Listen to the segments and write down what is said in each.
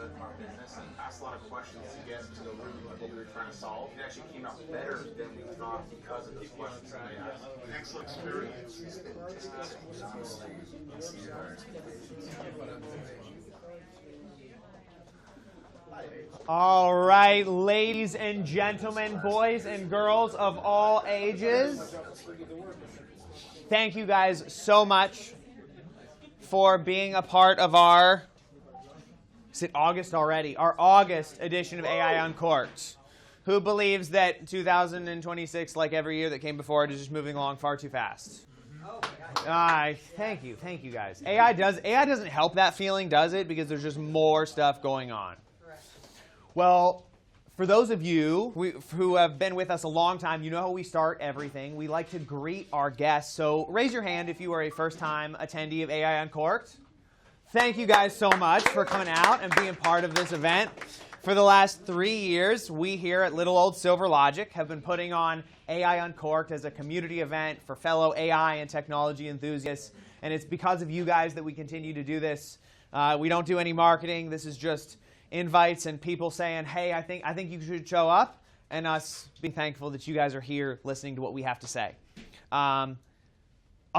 into our business and asked a lot of questions to get to the root of what we were trying to solve. It actually came out better than we thought because of those questions that they asked. Excellent experience. All right, ladies and gentlemen, boys and girls of all ages, thank you guys so much for being a part of our, is it August already? Our August edition of AI Uncorked. Who believes that 2026, like every year that came before it, is just moving along far too fast? Thank you guys. AI doesn't help that feeling, does it? Because there's just more stuff going on. Well, for those of you who have been with us a long time, you know how we start everything. We like to greet our guests. So raise your hand if you are a first-time attendee of AI Uncorked. Thank you guys so much for coming out and being part of this event. For the last 3 years, we here at little old SilverLogic have been putting on AI Uncorked as a community event for fellow AI and technology enthusiasts. And it's because of you guys that we continue to do this. We don't do any marketing. This is just invites and people saying, hey, I think you should show up, and us being thankful that you guys are here listening to what we have to say. I'll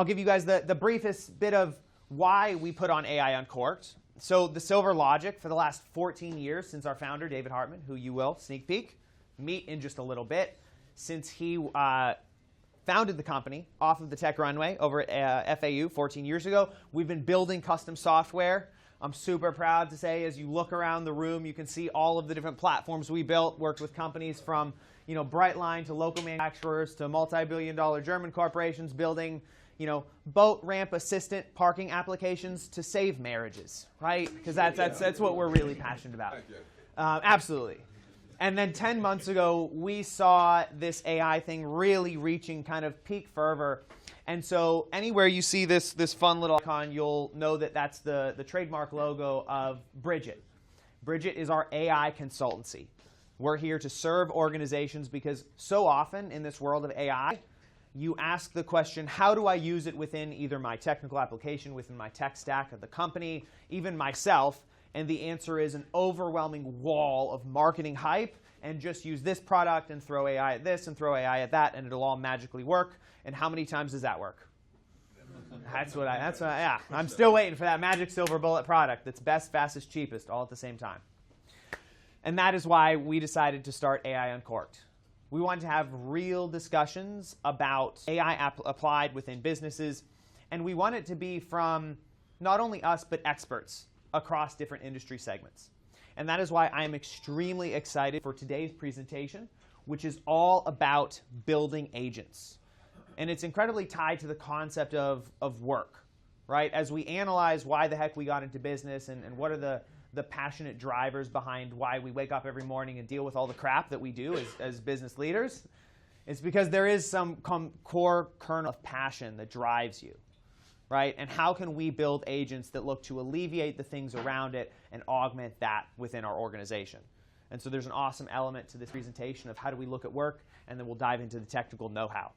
give you guys the briefest bit of why we put on AI Uncorked. So the SilverLogic, for the last 14 years since our founder, David Hartman, who you will sneak peek, meet in just a little bit, since he founded the company off of the tech runway over at FAU 14 years ago, we've been building custom software. I'm super proud to say, as you look around the room, you can see all of the different platforms we built, worked with companies from Brightline to local manufacturers to multi-billion-dollar German corporations building boat ramp assistant parking applications to save marriages, right? Because that's what we're really passionate about. Absolutely. And then 10 months ago, we saw this AI thing really reaching kind of peak fervor. And so anywhere you see this fun little icon, you'll know that that's the trademark logo of Bridget. Bridget is our AI consultancy. We're here to serve organizations because so often in this world of AI, you ask the question, how do I use it within either my technical application, within my tech stack of the company, even myself? And the answer is an overwhelming wall of marketing hype and just use this product and throw AI at this and throw AI at that and it'll all magically work. And how many times does that work? Yeah. I'm still waiting for that magic silver bullet product that's best, fastest, cheapest, all at the same time. And that is why we decided to start AI Uncorked. We wanted to have real discussions about AI applied within businesses, and we want it to be from not only us, but experts across different industry segments. And that is why I am extremely excited for today's presentation, which is all about building agents. And it's incredibly tied to the concept of work, right? As we analyze why the heck we got into business and what are the passionate drivers behind why we wake up every morning and deal with all the crap that we do as business leaders, it's because there is some core kernel of passion that drives you, right? And how can we build agents that look to alleviate the things around it and augment that within our organization? And so there's an awesome element to this presentation of how do we look at work, and then we'll dive into the technical know-how.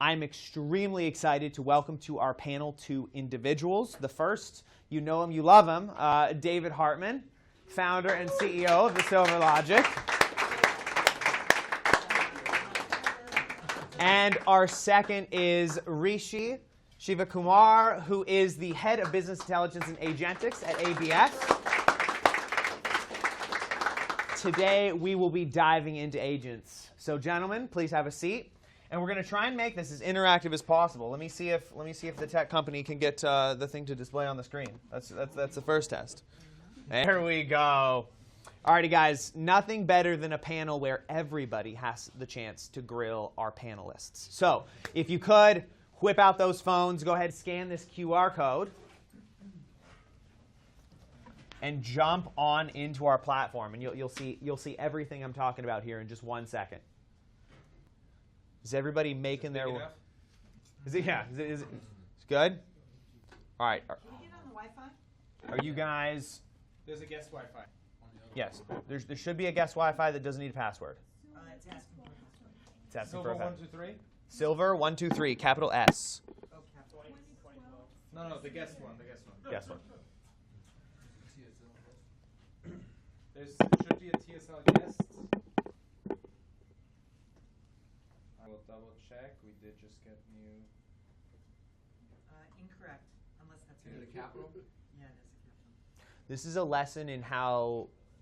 I'm extremely excited to welcome to our panel two individuals. The first, you know him, you love him, David Hartman, founder and CEO of the SilverLogic. And our second is Rishi Shivakumar, who is the head of business intelligence and agentics at ABS. Today, we will be diving into agents. So gentlemen, please have a seat. And we're going to try and make this as interactive as possible. Let me see if the tech company can get the thing to display on the screen. That's the first test. There we go. Alrighty, guys. Nothing better than a panel where everybody has the chance to grill our panelists. So if you could whip out those phones, go ahead, scan this QR code, and jump on into our platform, and you'll see everything I'm talking about here in just 1 second. Is everybody making their? Is it? Yeah. Is it good? All right. Can we get on the Wi-Fi? Are you guys? There's a guest Wi-Fi. Yes. There should be a guest Wi-Fi that doesn't need a password. It's asking for a password. It's asking Silver for a password. 123. Silver 123, capital S. Oh, capital. No, the guest one. The guest one. Guest one. There should be a TSL guest. I will double check. We did just get new. Incorrect, unless that's. Is it a capital? Yeah, it is a capital. This is a lesson in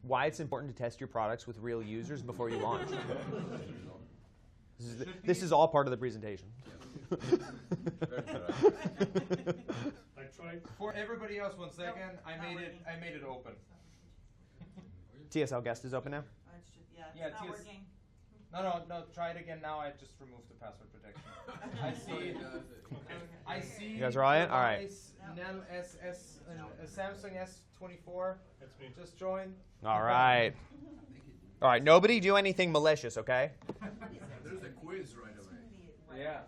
why it's important to test your products with real users before you launch. This is all part of the presentation. I tried. For everybody else, 1 second. I made it open. TSL guest is open now. Yeah, it's not working. No. Try it again now. I just removed the password protection. I see. You guys are all in? All right. Nell SS and Samsung S24 just joined. All right. All right. Nobody do anything malicious, okay? There's a quiz right away. Yeah.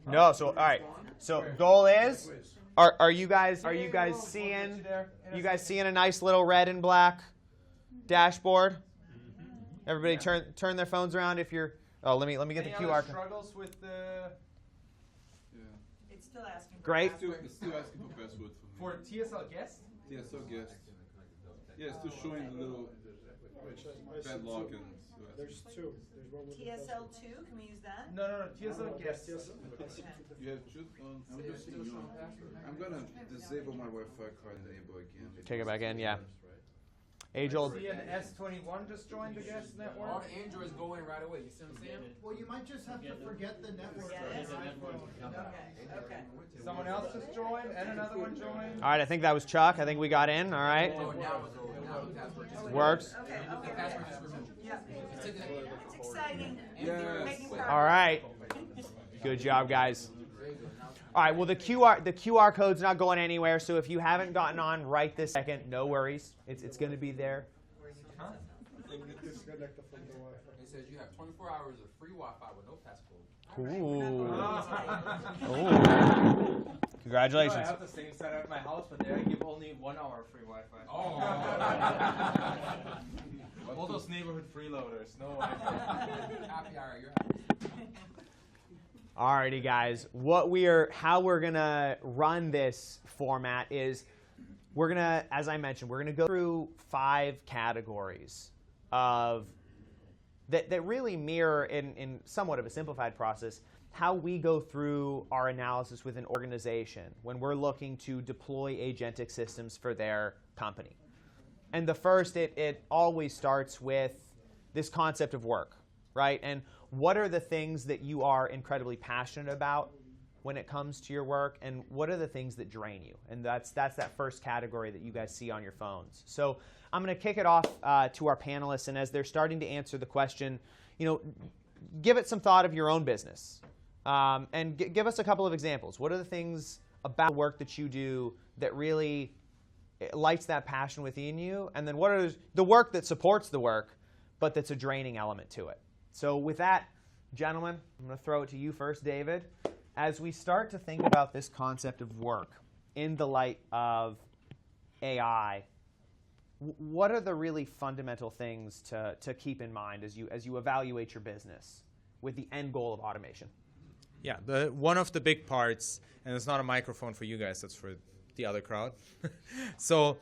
No. So all right. So goal is, are you guys seeing a nice little red and black dashboard? Everybody turn their phones around if you're. Oh, let me get the QR code. Struggles with the. It's still asking. Great. It's still asking for password for me. For TSL guest? TSL guest. Yeah, it's still showing the little padlock and. There's two. There's one with TSL2, can we use that? No. TSL guest. You have just on. I'm gonna disable my Wi-Fi card and enable again. Take it back in, yeah. Age-old. See an S21 just joined the guest network. All the Androids go in right away. You see what I'm saying? Well, you might just have to forget the network. Okay. Someone else just joined, and another one joined. All right, I think that was Chuck. I think we got in. All right. Oh, now it's over. Now the password just Works. Okay. The password just removed. Yeah. It's exciting. Yes. We're making progress. All right. Good job, guys. All right. Well, the QR code's not going anywhere. So if you haven't gotten on right this second, no worries. It's going to be there. Disconnect the phone to Wi-Fi. It says you have 24 hours of free Wi-Fi with no passcode. Ooh. Congratulations. I have the same setup at my house, but there I give only 1 hour free Wi-Fi. Oh. All those neighborhood freeloaders. No Wi-Fi. Happy hour at your house. Alrighty, guys. How we're gonna run this format is we're gonna, as I mentioned, we're gonna go through 5 categories of that really mirror in somewhat of a simplified process how we go through our analysis with an organization when we're looking to deploy agentic systems for their company. And the first, it always starts with this concept of work, right? And what are the things that you are incredibly passionate about when it comes to your work, and what are the things that drain you? And that's that first category that you guys see on your phones. So I'm going to kick it off to our panelists, and as they're starting to answer the question, give it some thought of your own business, and give us a couple of examples. What are the things about the work that you do that really lights that passion within you? And then what are the work that supports the work, but that's a draining element to it? So with that, gentlemen, I'm going to throw it to you first, David. As we start to think about this concept of work in the light of AI, what are the really fundamental things to keep in mind as you evaluate your business with the end goal of automation? Yeah, one of the big parts, and it's not a microphone for you guys, that's for the other crowd. So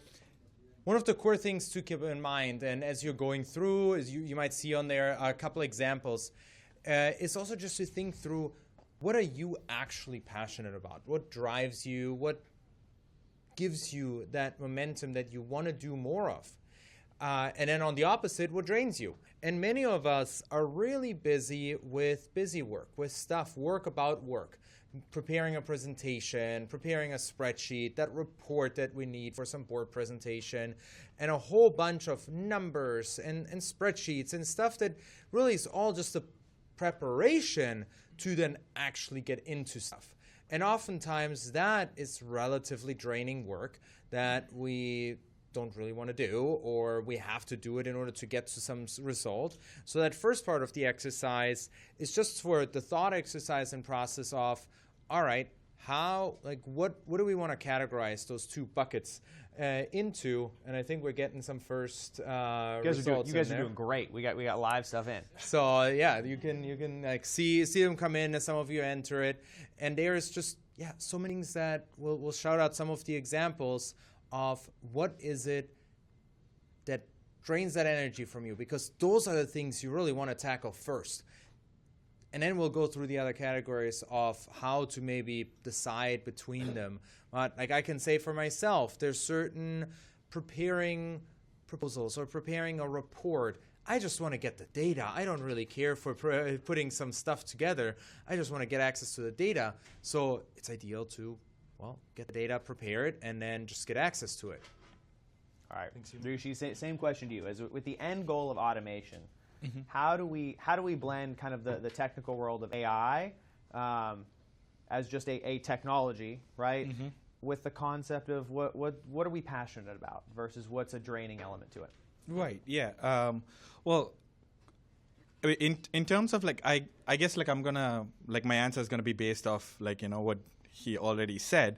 one of the core things to keep in mind, and as you're going through, as you might see on there a couple examples, is also just to think through, what are you actually passionate about? What drives you? What gives you that momentum that you want to do more of? And then on the opposite, what drains you? And many of us are really busy with busy work, with stuff, work about work. Preparing a presentation, preparing a spreadsheet, that report that we need for some board presentation, and a whole bunch of numbers and spreadsheets and stuff that really is all just a preparation to then actually get into stuff. And oftentimes that is relatively draining work that we don't really want to do, or we have to do it in order to get to some result. So that first part of the exercise is just for the thought exercise and process of, all right, what do we want to categorize those 2 buckets into? And I think we're getting some first results. You guys are doing great. We got live stuff in. So yeah, you can like see them come in as some of you enter it, and there's just so many things that we'll shout out some of the examples of what is it that drains that energy from you, because those are the things you really want to tackle first. And then we'll go through the other categories of how to maybe decide between them. But like I can say for myself, there's certain preparing proposals or preparing a report. I just want to get the data. I don't really care for putting some stuff together. I just want to get access to the data. So it's ideal to, well, get the data prepared and then just get access to it. All right, Rishi, same question to you. As with the end goal of automation, how do we blend kind of the technical world of AI as just a technology, right, with the concept of what are we passionate about versus what's a draining element to it? Right. Yeah. Well, in terms of like, I guess like I'm gonna like my answer is gonna be based off like what he already said.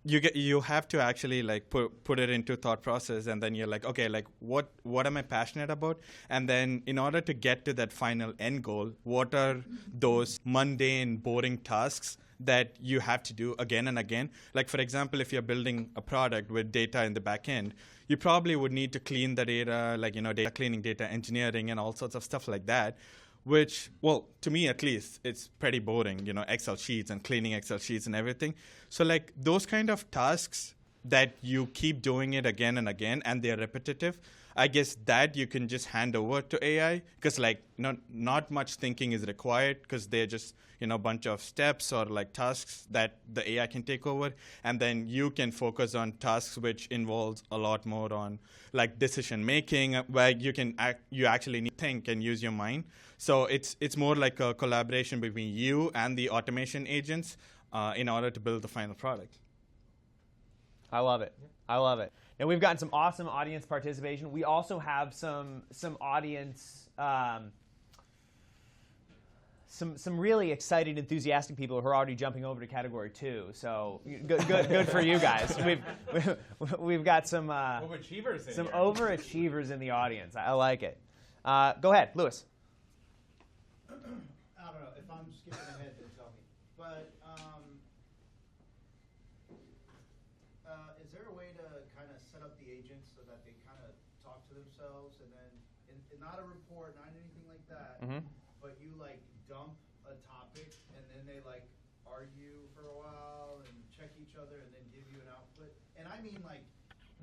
You have to actually like put it into thought process, and then you're like, okay, like what am I passionate about? And then in order to get to that final end goal, what are those mundane, boring tasks that you have to do again and again? Like, for example, if you're building a product with data in the back end, you probably would need to clean the data, like, data cleaning, data engineering, and all sorts of stuff like that, which, well, to me at least, it's pretty boring, Excel sheets and cleaning Excel sheets and everything. So, like, those kind of tasks that you keep doing it again and again, and they're repetitive, I guess that you can just hand over to AI, because like not much thinking is required, because they're just a bunch of steps or like tasks that the AI can take over, and then you can focus on tasks which involves a lot more on like decision making, where you actually need to think and use your mind. So it's more like a collaboration between you and the automation agents in order to build the final product. I love it. I love it. And we've gotten some awesome audience participation. We also have some audience, some really excited, enthusiastic people who are already jumping over to category 2. So good for you guys. We've got some overachievers. Overachievers in the audience. I like it. Go ahead, Lewis. I don't know if I'm skipping ahead. Then tell me. But is there a way to kind of set up the agents so that they kind of talk to themselves, and then not a report, not anything like that, but you like dump a topic and then they like argue for a while and check each other and then give you an output? And I mean like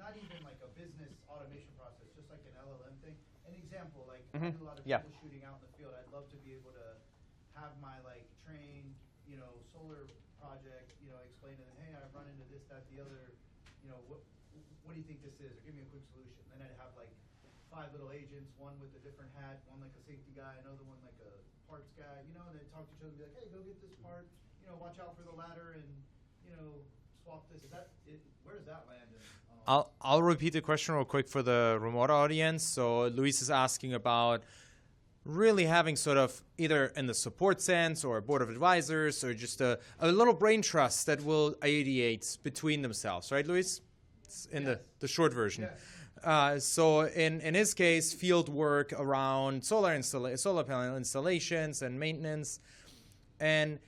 not even like a business automation process, just like an LLM thing. An example, like I do a lot of troubleshooting out in the field. I'd love to be able to have my like train, solar project, explain to them, hey, I've run into this, that, the other. What do you think this is? Or give me a quick solution. Then I'd have like 5 little agents, one with a different hat, one like a safety guy, another one like a parts guy, and they'd talk to each other and be like, hey, go get this part, watch out for the ladder, and, swap this. Is that it? Where does that land? I'll repeat the question real quick for the remote audience. So Luis is asking about really having sort of either in the support sense or a board of advisors or just a little brain trust that will ideate between themselves, right, Luis? It's in the short version. Yes. So in his case, field work around solar panel installations and maintenance, and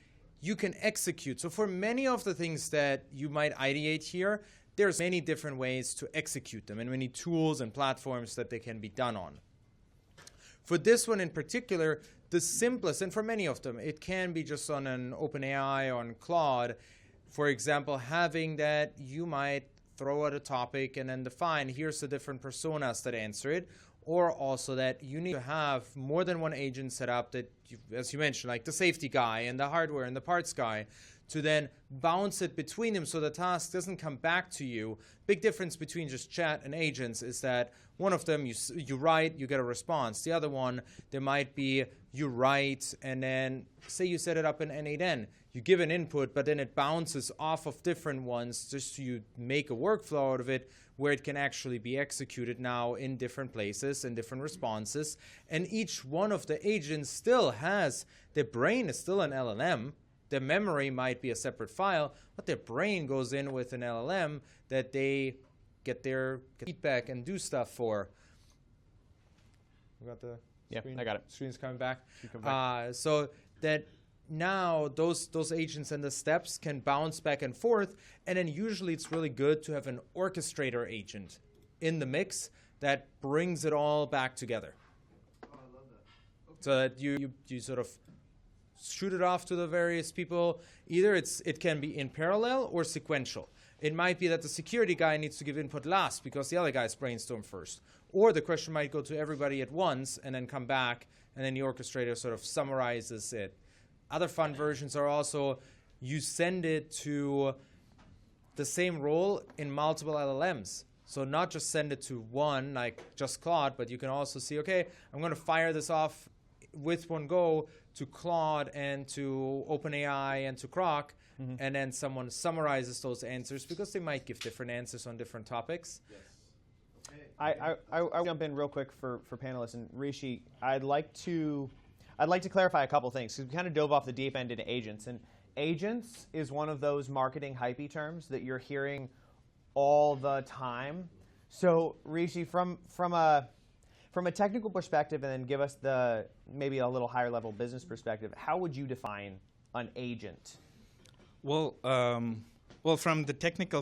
you can execute. So for many of the things that you might ideate here, there's many different ways to execute them and many tools and platforms that they can be done on. For this one in particular, the simplest, and for many of them, it can be just on an OpenAI, on Claude. For example, having that you might throw out a topic and then define, here's the different personas that answer it, or also that you need to have more than one agent set up that, as you mentioned, like the safety guy and the hardware and the parts guy, to then bounce it between them so the task doesn't come back to you. Big difference between just chat and agents is that one of them you write, you get a response. The other one, there might be you write and then say you set it up in N8N. You give an input, but then it bounces off of different ones just so you make a workflow out of it where it can actually be executed now in different places and different responses. And each one of the agents still has, their brain is still an LLM. Their memory might be a separate file, but their brain goes in with an LLM that they get their feedback and do stuff for. We got the screen? I got it. Screen's coming back. So that now those agents and the steps can bounce back and forth, and then usually it's really good to have an orchestrator agent in the mix that brings it all back together. Oh, I love that. Okay. So that you sort of shoot it off to the various people. Either it can be in parallel or sequential. It might be that the security guy needs to give input last because the other guys brainstorm first. Or the question might go to everybody at once and then come back, and then the orchestrator sort of summarizes it. Other fun versions are also you send it to the same role in multiple LLMs. So not just send it to one, like just Claude, but you can also see, okay, I'm going to fire this off with one go to Claude and to OpenAI and to Grok, and then someone summarizes those answers because they might give different answers on different topics. Yes. Okay. I jump in real quick for panelists, and Rishi, I'd like to clarify a couple things because we kind of dove off the deep end into agents, and agents is one of those marketing hypey terms that you're hearing all the time. So Rishi, from a technical perspective, and then give us the maybe a little higher level business perspective, how would you define an agent? Well, from the technical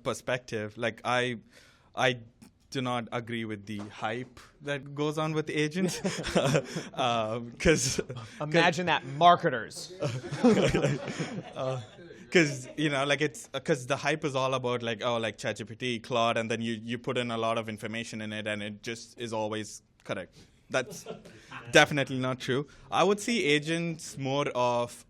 perspective, like I do not agree with the hype that goes on with agents, because Imagine that, marketers. because like it's because the hype is all about like ChatGPT, Claude, and then you put in a lot of information in it and it just is always correct. That's definitely not true. I would see agents more of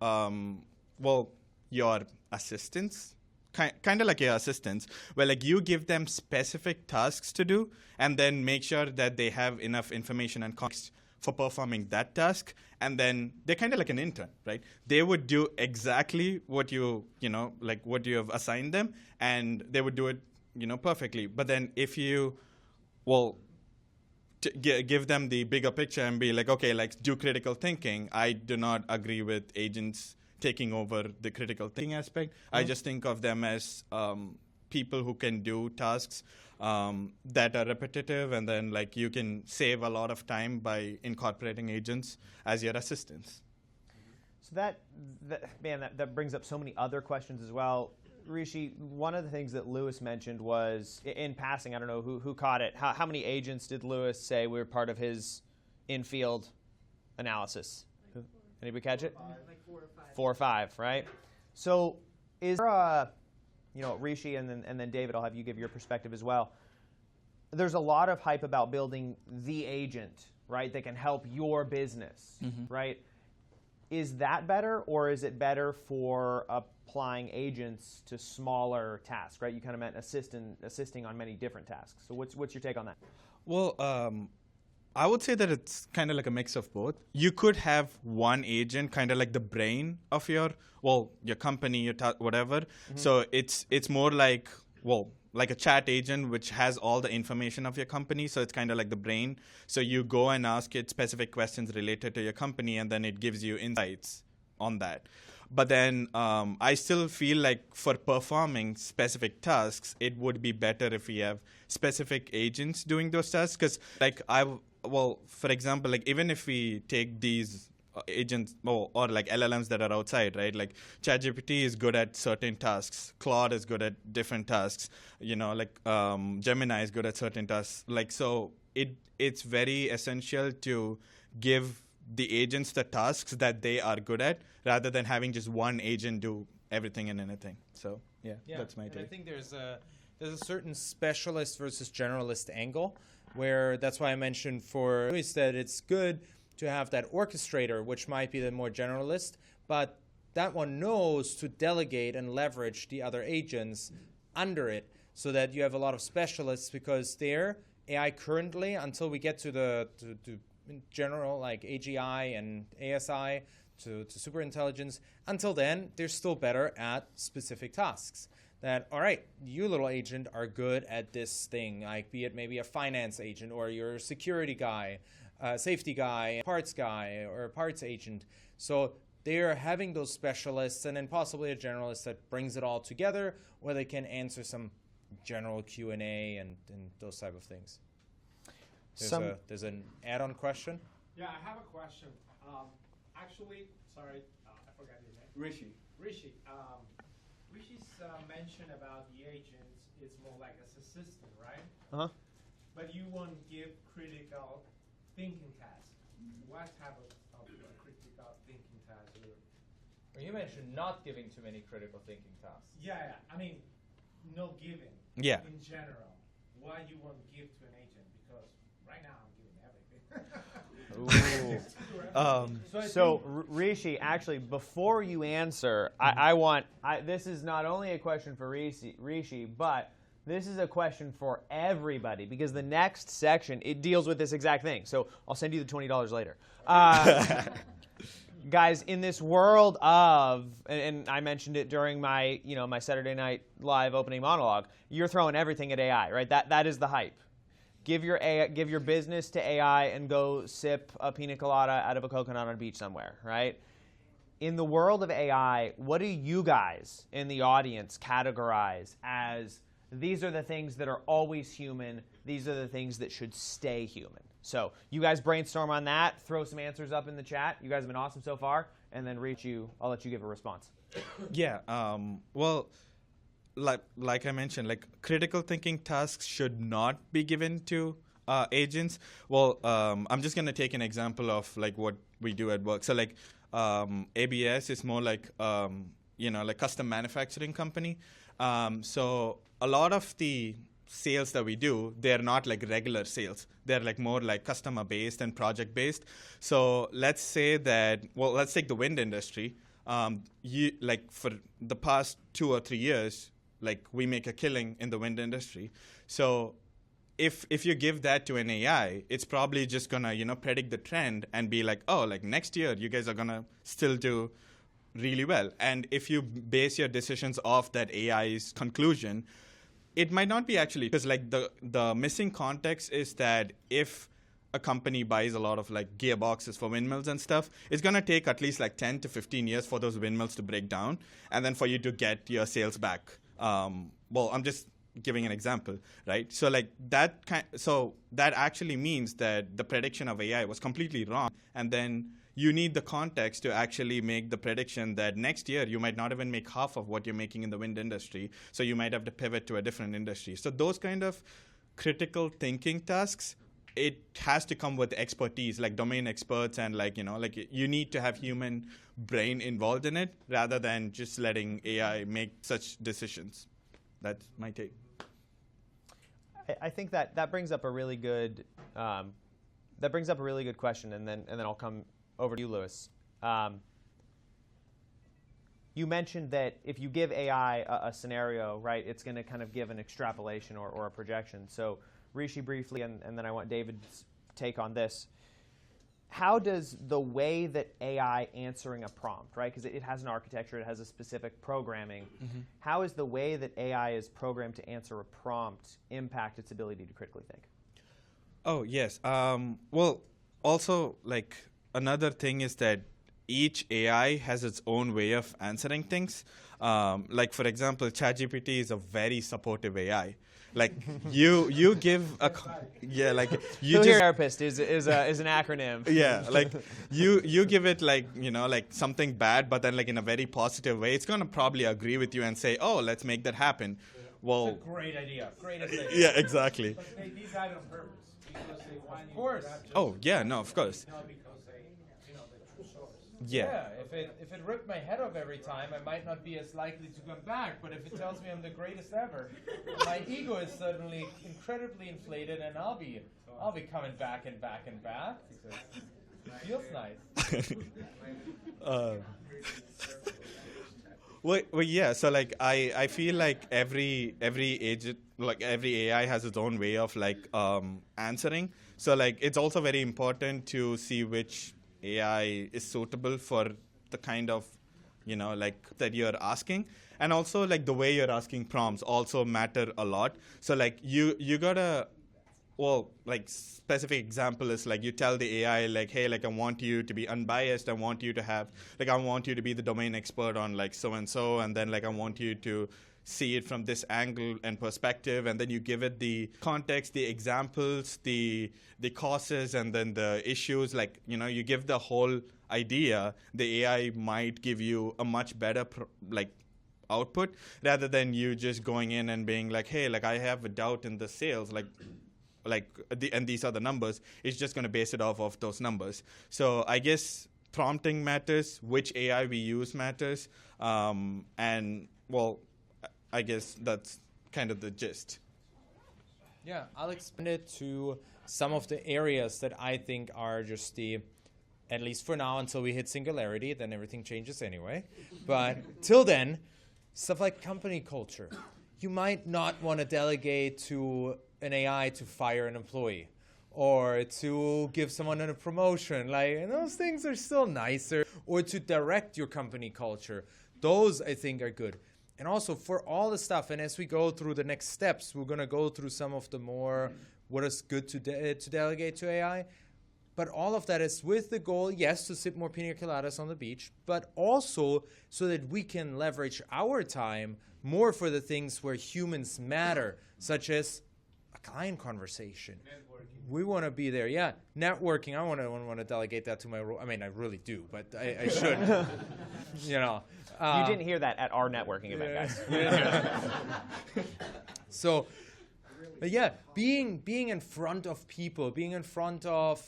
your assistants, kind of like your assistants, where like you give them specific tasks to do and then make sure that they have enough information and context for performing that task, and then they're kind of like an intern, right? They would do exactly what what you have assigned them, and they would do it perfectly. But then if you give them the bigger picture and be like, okay, like do critical thinking, I do not agree with agents taking over the critical thinking aspect. I just think of them as people who can do tasks that are repetitive, and then like you can save a lot of time by incorporating agents as your assistants. So that brings up so many other questions as well. Rishi, one of the things that Lewis mentioned was, in passing, I don't know who caught it, how many agents did Lewis say were part of his in-field analysis? Anybody catch it? Like 4 or 5. 4 or 5, right? So is there a, Rishi and then David, I'll have you give your perspective as well. There's a lot of hype about building the agent, right, that can help your business, right? Is that better, or is it better for applying agents to smaller tasks, right? You kind of meant assisting on many different tasks. So what's your take on that? Well, I would say that it's kind of like a mix of both. You could have one agent, kind of like the brain of your company, your whatever. So it's more like a chat agent which has all the information of your company. So it's kind of like the brain. So you go and ask it specific questions related to your company, and then it gives you insights on that. But then I still feel like for performing specific tasks, it would be better if we have specific agents doing those tasks. Because for example, like even if we take these agents or like LLMs that are outside, right? Like ChatGPT is good at certain tasks. Claude is good at different tasks. Gemini is good at certain tasks. Like so, it's very essential to give the agents the tasks that they are good at, rather than having just one agent do everything and anything. So yeah, that's my take. I think there's a certain specialist versus generalist angle, where that's why I mentioned for Luis that it's good to have that orchestrator, which might be the more generalist, but that one knows to delegate and leverage the other agents under it, so that you have a lot of specialists, because their AI currently, until we get to the in general, like AGI and ASI to superintelligence, until then, they're still better at specific tasks. That, all right, you little agent are good at this thing, like be it maybe a finance agent or your security guy, safety guy, parts guy, or a parts agent. So they're having those specialists, and then possibly a generalist that brings it all together, where they can answer some general Q&A and those type of things. There's an add-on question. Yeah, I have a question. Actually, sorry, I forgot your name. Rishi. Rishi's mention about the agents is more like as assistant, right? but you won't give critical thinking tasks. What type of critical thinking task? Well, you mentioned not giving too many critical thinking tasks. Yeah. I mean, no giving. Yeah. In general, why you won't give to an agent? Because right now I'm giving everything. So Rishi, actually, before you answer, this is not only a question for Rishi, but this is a question for everybody, because the next section, it deals with this exact thing. So I'll send you the $20 later. Guys, in this world of, and I mentioned it during my, my Saturday Night Live opening monologue, you're throwing everything at AI, right? That is the hype. Give your business to AI and go sip a pina colada out of a coconut on a beach somewhere, right? In the world of AI, what do you guys in the audience categorize as these are the things that are always human, these are the things that should stay human? So you guys brainstorm on that, throw some answers up in the chat. You guys have been awesome so far, and then I'll let you give a response. Yeah, well, like I mentioned, like critical thinking tasks should not be given to agents. Well, I'm just gonna take an example of like what we do at work. So like ABS is more like like custom manufacturing company. So a lot of the sales that we do, they're not like regular sales. They're like more like customer based and project based. So let's say that, well, let's take the wind industry. Like for the past 2 or 3 years, like we make a killing in the wind industry. So if you give that to an AI, it's probably just gonna predict the trend and be like, oh, like next year you guys are gonna still do really well. And if you base your decisions off that AI's conclusion, it might not be actually, because like the missing context is that if a company buys a lot of like gearboxes for windmills and stuff, it's going to take at least like 10 to 15 years for those windmills to break down and then for you to get your sales back. Well, I'm just giving an example, right? So like that actually means that the prediction of AI was completely wrong, and then you need the context to actually make the prediction that next year you might not even make half of what you're making in the wind industry, so you might have to pivot to a different industry. So those kind of critical thinking tasks, it has to come with expertise, like domain experts, and like you need to have human brain involved in it rather than just letting AI make such decisions. That's my take. I think that brings up a really good question, and then I'll come over to you, Lewis. You mentioned that if you give AI a scenario, right, it's going to kind of give an extrapolation or a projection. So Rishi briefly, and then I want David's take on this. How does the way that AI answering a prompt, right, because it has an architecture, it has a specific programming, how is the way that AI is programmed to answer a prompt impact its ability to critically think? Oh, yes. Well, also, like, another thing is that each AI has its own way of answering things. Like, for example, ChatGPT is a very supportive AI. Like, you give a... Yeah, like... you just, therapist is an acronym. Yeah, like, you give it, like, like something bad, but then, like, in a very positive way, it's going to probably agree with you and say, oh, let's make that happen. Well... It's a great idea. Great idea. Yeah, exactly. But they did that on purpose. Because they want you Of course. Oh, yeah, no, of course. Not because they, the true source. Yeah. If it ripped my head off every time, I might not be as likely to come back. But if it tells me I'm the greatest ever, my ego is suddenly incredibly inflated, and I'll be coming back and back and back because it feels nice. Well, yeah. So like, I feel like every agent, like every AI has its own way of like answering. So like, it's also very important to see which AI is suitable for the kind of, like that you're asking. And also like the way you're asking prompts also matter a lot. So like you gotta, well, like specific example is like you tell the AI like, hey, like I want you to be unbiased. I want you to be the domain expert on like so-and-so. And then like I want you to see it from this angle and perspective, and then you give it the context, the examples, the causes, and then the issues. Like, you give the whole idea, the AI might give you a much better output rather than you just going in and being like, hey, like I have a doubt in the sales. Like, and these are the numbers. It's just going to base it off of those numbers. So I guess prompting matters, which AI we use matters, and well, I guess that's kind of the gist. Yeah, I'll expand it to some of the areas that I think are just the, at least for now until we hit singularity, then everything changes anyway. But till then, stuff like company culture. You might not want to delegate to an AI to fire an employee or to give someone a promotion. Like, those things are still nicer. Or to direct your company culture. Those, I think, are good. And also for all the stuff, and as we go through the next steps, we're going to go through some of the more what is good to delegate to AI. But all of that is with the goal, yes, to sip more pina coladas on the beach, but also so that we can leverage our time more for the things where humans matter, such as a client conversation. Networking. We want to be there. Yeah, networking. I want to delegate that to my role. I mean, I really do, but I should. You know. You didn't hear that at our networking event, guys. So, but yeah, being in front of people, being in front of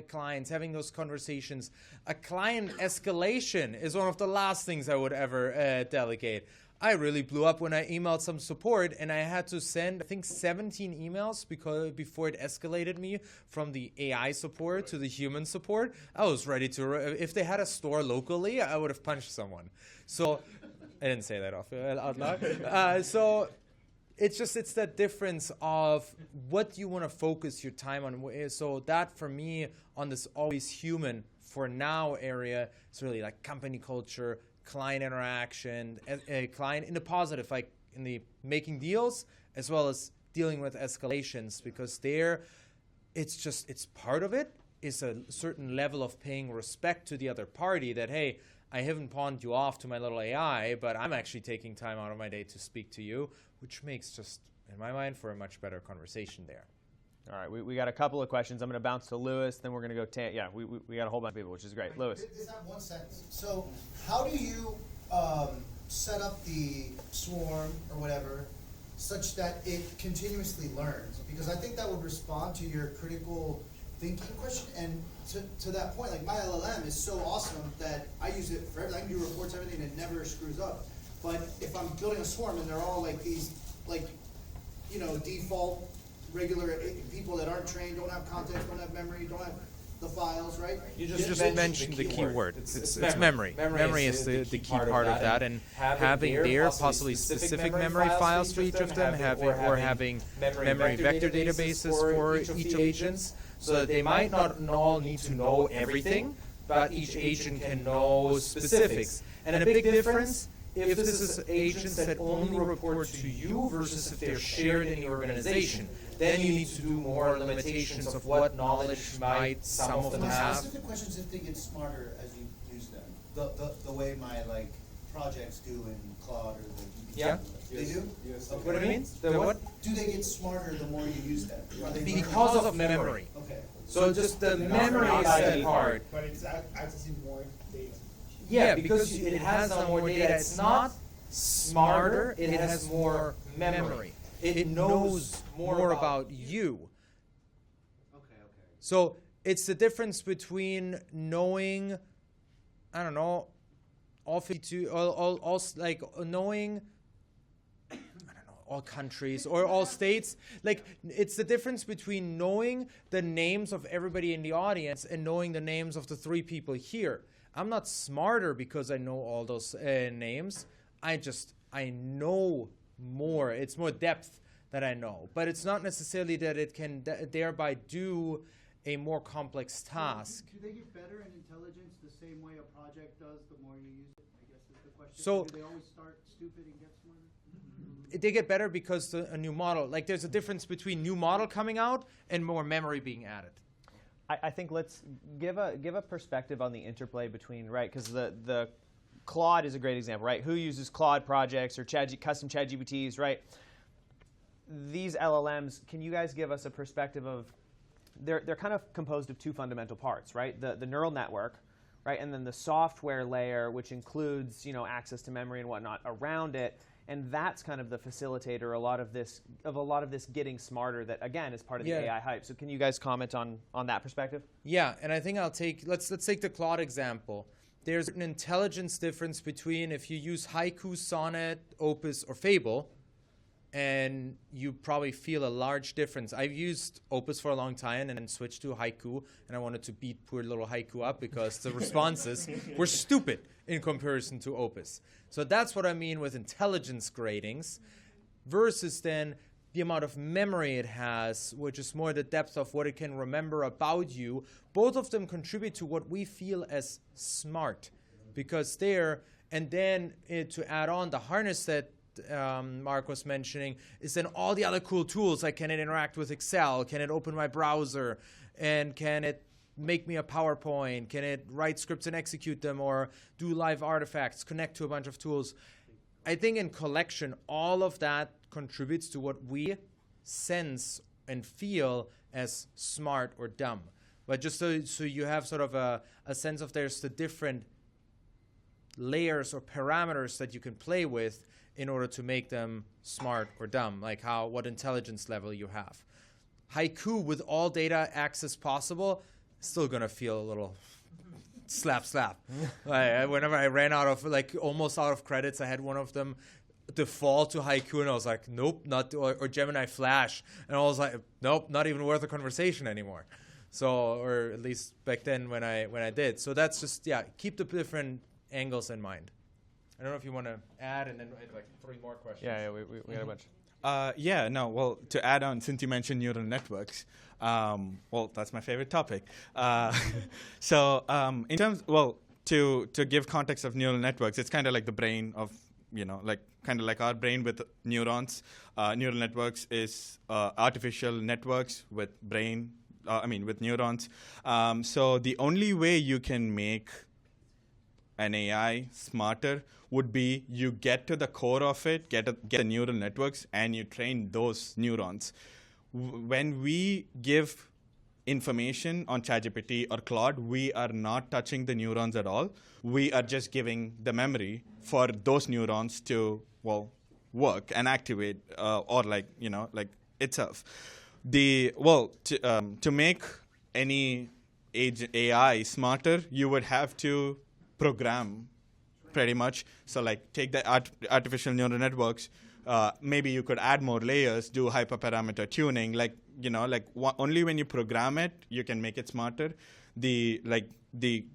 clients, having those conversations. A client escalation is one of the last things I would ever delegate. I really blew up when I emailed some support, and I had to send, I think, 17 emails before it escalated me from the AI support to the human support. I was ready to, if they had a store locally, I would have punched someone. So, I didn't say that out loud. So, it's that difference of what you want to focus your time on. So that, for me, on this always human for now area, it's really like company culture, client interaction, client in the positive, like in the making deals, as well as dealing with escalations, because there, it's part of it is a certain level of paying respect to the other party that, hey, I haven't pawned you off to my little AI, but I'm actually taking time out of my day to speak to you, which makes just, in my mind, for a much better conversation there. All right, we got a couple of questions. I'm going to bounce to Lewis, then we're going to go yeah, we got a whole bunch of people, which is great. Lewis. Is that one sentence? So how do you set up the swarm or whatever such that it continuously learns? Because I think that would respond to your critical thinking question. And to that point, like my LLM is so awesome that I use it for everything. I can do reports, everything, and it never screws up. But if I'm building a swarm and they're all like these, like, you know, default regular people that aren't trained, don't have context, don't have memory, don't have the files, right? You just mentioned the key word. It's memory. Memory is the key part of that, and having their possibly specific memory files for each of them, having memory vector databases for each agents, so that they might not all need to know everything, but each agent can know specifics. And a big difference, if this is agents that only report to you versus if they're shared in the organization, then you need to do more limitations of what knowledge might some of them have. Specific questions if they get smarter as you use them. The way my like projects do in Claude or the GPT. Yeah. They do? Yes. Okay. What do you mean? The what? Do they get smarter the more you use them? Are they Because of memory. Okay. So just the memory is that part. But it's accessing more data. Yeah, because it has more data. It's not smarter, it has more memory. It knows more about you. Okay. So it's the difference between knowing, I don't know, all 52, all like knowing, I don't know, all countries or all states. Like, it's the difference between knowing the names of everybody in the audience and knowing the names of the 3 people here. I'm not smarter because I know all those names. I know more. It's more depth that I know. But it's not necessarily that it can thereby do a more complex task. Do they get better in intelligence the same way a project does the more you use it? I guess is the question. So, do they always start stupid and get smarter? They get better because a new model. Like, there's a difference between new model coming out and more memory being added. I think let's give a perspective on the interplay between, right, because the Claude is a great example, right? Who uses Claude projects or custom ChatGPTs, right? These LLMs, can you guys give us a perspective of, they're kind of composed of 2 fundamental parts, right? The neural network, right, and then the software layer, which includes, you know, access to memory and whatnot around it. And that's kind of the facilitator of a lot of this getting smarter that, again, is part of the Yeah. AI hype. So can you guys comment on that perspective? Yeah, and I think let's take the Claude example. There's an intelligence difference between if you use Haiku, Sonnet, Opus, or Fable, and you probably feel a large difference. I've used Opus for a long time and then switched to Haiku, and I wanted to beat poor little Haiku up because the responses were stupid in comparison to Opus. So that's what I mean with intelligence gradings versus then the amount of memory it has, which is more the depth of what it can remember about you. Both of them contribute to what we feel as smart because and then to add on the harness that Mark was mentioning is then all the other cool tools, like can it interact with Excel, can it open my browser, and can it make me a PowerPoint, can it write scripts and execute them, or do live artifacts, connect to a bunch of tools. I think in collection, all of that contributes to what we sense and feel as smart or dumb. But just so you have sort of a sense of there's the different layers or parameters that you can play with in order to make them smart or dumb, like what intelligence level you have. Haiku, with all data access possible, still gonna feel a little slap. Whenever I ran out of, almost out of credits, I had one of them default to Haiku, and I was like, nope, not, or Gemini Flash, and I was like, nope, not even worth a conversation anymore. So, or at least back then when I did. So that's just, keep the different angles in mind. I don't know if you want to add, and then like 3 more questions. Yeah, we got a bunch. Well, to add on, since you mentioned neural networks, that's my favorite topic. In terms, to give context of neural networks, it's kind of like the brain of, kind of like our brain with neurons. Neural networks is artificial networks with with neurons. So the only way you can make an AI smarter would be you get to the core of it, get the neural networks, and you train those neurons. When we give information on ChatGPT or Claude, we are not touching the neurons at all. We are just giving the memory for those neurons to work and activate itself. To make any AI smarter, you would have to program pretty much. So take the artificial neural networks. Maybe you could add more layers, do hyperparameter tuning. Only when you program it, you can make it smarter. The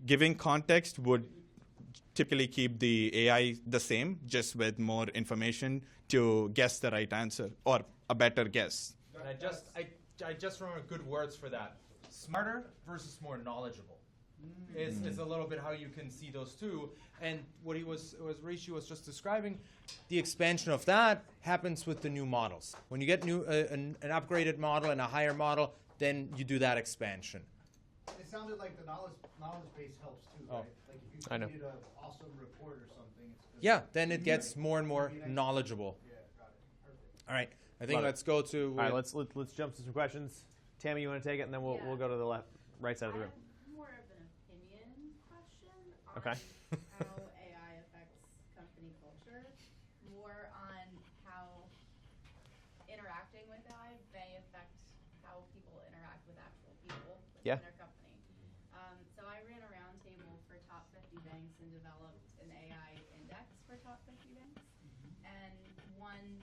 giving context would typically keep the AI the same, just with more information to guess the right answer or a better guess. And I just remember good words for that. Smarter versus more knowledgeable. Is a little bit how you can see those two. And what Rishi was just describing, the expansion of that happens with the new models. When you get an upgraded model and a higher model, then you do that expansion. It sounded like the knowledge base helps too, right? Like if you created an awesome report or something. Then it gets more and more knowledgeable. Yeah, got it. Perfect. All right, I think let's go to. All right, let's jump to some questions. Tammy, you want to take it, and then we'll go to the right side of the room. More of an opinion question on Okay. how AI affects company culture, more on how interacting with AI may affect how people interact with actual people within their company. So I ran a roundtable for top 50 banks and developed an AI index for top 50 banks. And one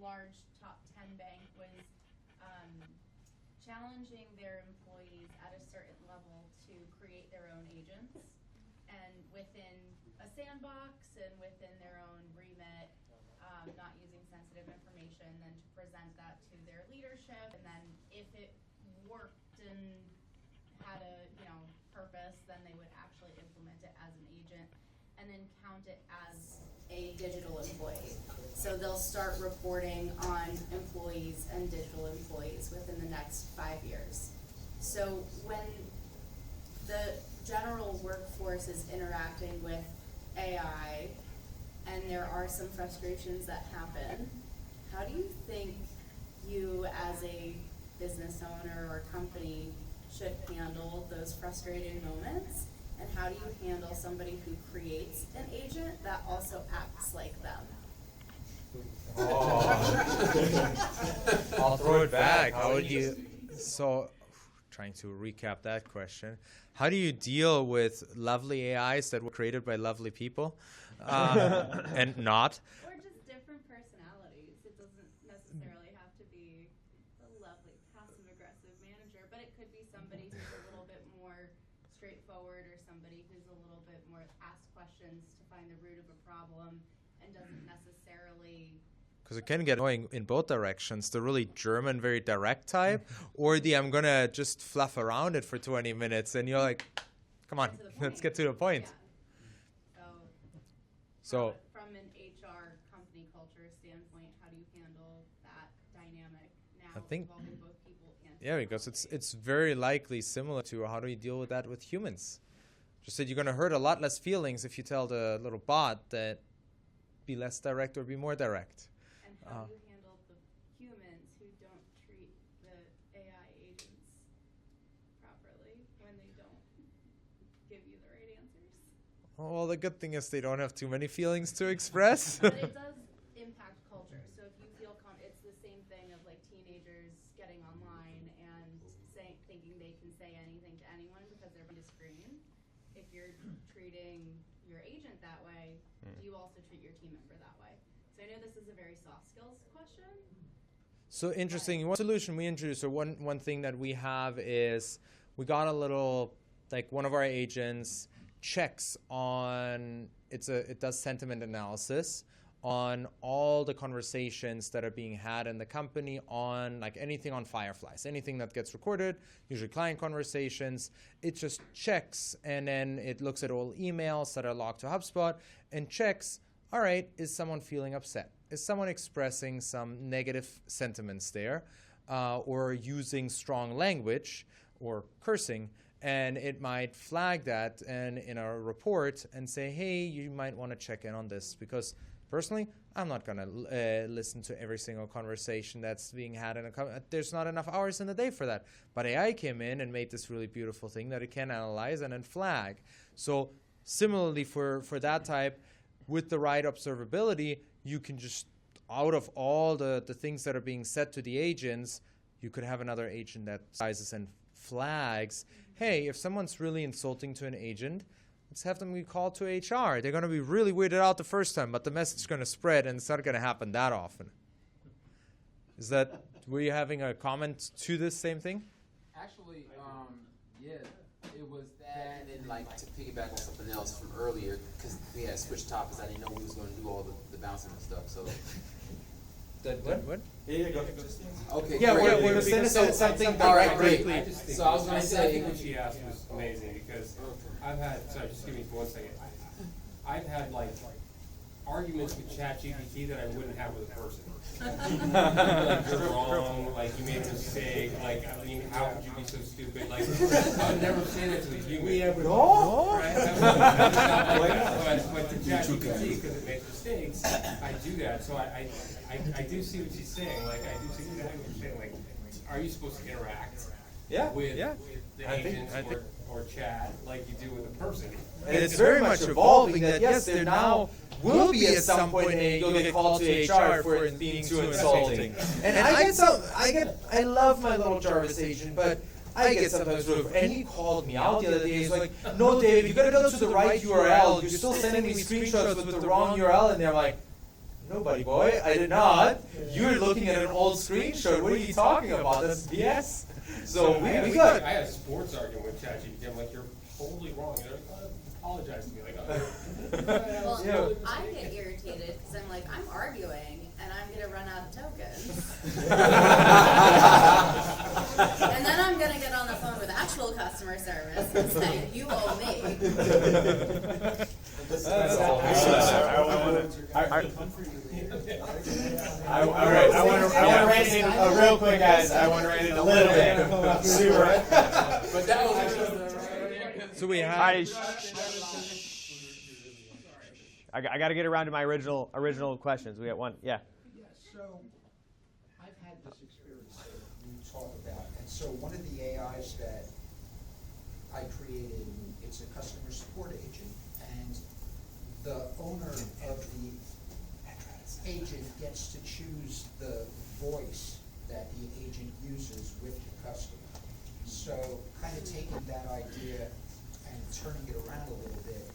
large top 10 bank was challenging their employees at a certain level to create their own agents, and within a sandbox and within their own remit, not using sensitive information, then to present that to their leadership, and then if it worked and had a purpose, then they would actually implement it as an agent and then count it as a digital employee. So they'll start reporting on employees and digital employees within the next 5 years. So when the general workforce is interacting with AI and there are some frustrations that happen, how do you think you as a business owner or company should handle those frustrating moments? And how do you handle somebody who creates an agent that also acts like them? I'll throw it back. How would you? So, trying to recap that question. How do you deal with lovely AIs that were created by lovely people, and not? Or just different personalities. It doesn't necessarily have to be a lovely passive-aggressive manager, but it could be somebody who's a little bit more straightforward, or somebody who's a little bit more asked questions to find the root of a problem and doesn't necessarily. Because it can get annoying in both directions. The really German, very direct type, or the I'm gonna just fluff around it for 20 minutes, and you're like, come on, let's get to the point. Yeah. So From an HR company culture standpoint, how do you handle that dynamic now I think, involving both people and yeah, because it's very likely similar to how do you deal with that with humans. Just that you're gonna hurt a lot less feelings if you tell the little bot that be less direct or be more direct. And how do you handle the humans who don't treat the AI agents properly when they don't give you the right answers? Well, the good thing is they don't have too many feelings to express. But it does impact culture. So if you feel it's the same thing of like teenagers getting online and thinking they can say anything to anyone because they're behind a screen. If you're treating your agent that way, do you also treat your team member that way? So I know this is a very soft skills question. So interesting. One solution we introduced, or one thing that we have is we got a little, like one of our agents checks on, it does sentiment analysis on all the conversations that are being had in the company on like anything on Fireflies, anything that gets recorded, usually client conversations. It just checks, and then it looks at all emails that are logged to HubSpot and checks, all right, is someone feeling upset? Is someone expressing some negative sentiments there, or using strong language or cursing? And it might flag that and in a report and say, hey, you might want to check in on this, because personally, I'm not going to listen to every single conversation that's being had in a company. There's not enough hours in the day for that. But AI came in and made this really beautiful thing that it can analyze and then flag. So similarly for that type, with the right observability, you can just, out of all the things that are being said to the agents, you could have another agent that sizes and flags, hey, if someone's really insulting to an agent, let's have them be called to HR. They're going to be really weirded out the first time, but the message is going to spread, and it's not going to happen that often. Were you having a comment to this same thing? Actually, yeah, it was that, and then like to piggyback on something else from earlier, because we had switched topics. I didn't know we was going to do all the bouncing and stuff. So. What? Yeah, go ahead. Okay. Yeah, great. we're going to say something. All right, great. I just think So I was going to I say. think what she asked was amazing, because I've had, sorry, just give me 1 second. I've had like arguments with ChatGPT that I wouldn't have with a person. Like, you're wrong, like you made a mistake, like I mean, how could you be so stupid? Like I would never say that to a human. We have it all. Right? But to ChatGPT, because it makes mistakes, I do that. So I do see what she's saying. Like I do see exactly what she's saying. Like, are you supposed to interact with the agents or chat like you do with a person? And it's very much evolving that, yes, there now will be at some point you'll get called to HR for being too insulting. And I love my little Jarvis agent, but I get sometimes, and he called me out the other day. He's like, no, Dave, you got to go to the right URL. You're still sending me screenshots with the wrong URL in there. I'm like, no, buddy boy, I did not. You're looking at an old screenshot. What are you talking about? That's BS. So we got. I had a sports argument with ChatGPT. I'm like, you're totally wrong. You're like, apologize to me. Like, Well, Yeah. I get irritated because I'm like, I'm arguing and I'm going to run out of tokens. And then I'm going to get on the phone with actual customer service and say, you owe me. I want to rein it in real quick, guys. I want to rein it in a little bit. Super. But that was. So we have. I got to get around to my original questions. We got one. Yeah. Yeah, so I've had this experience that you talk about, and so one of the AIs that I created, it's a customer support agent, and the owner of the agent gets to choose the voice that the agent uses with the customer. So kind of taking that idea and turning it around a little bit,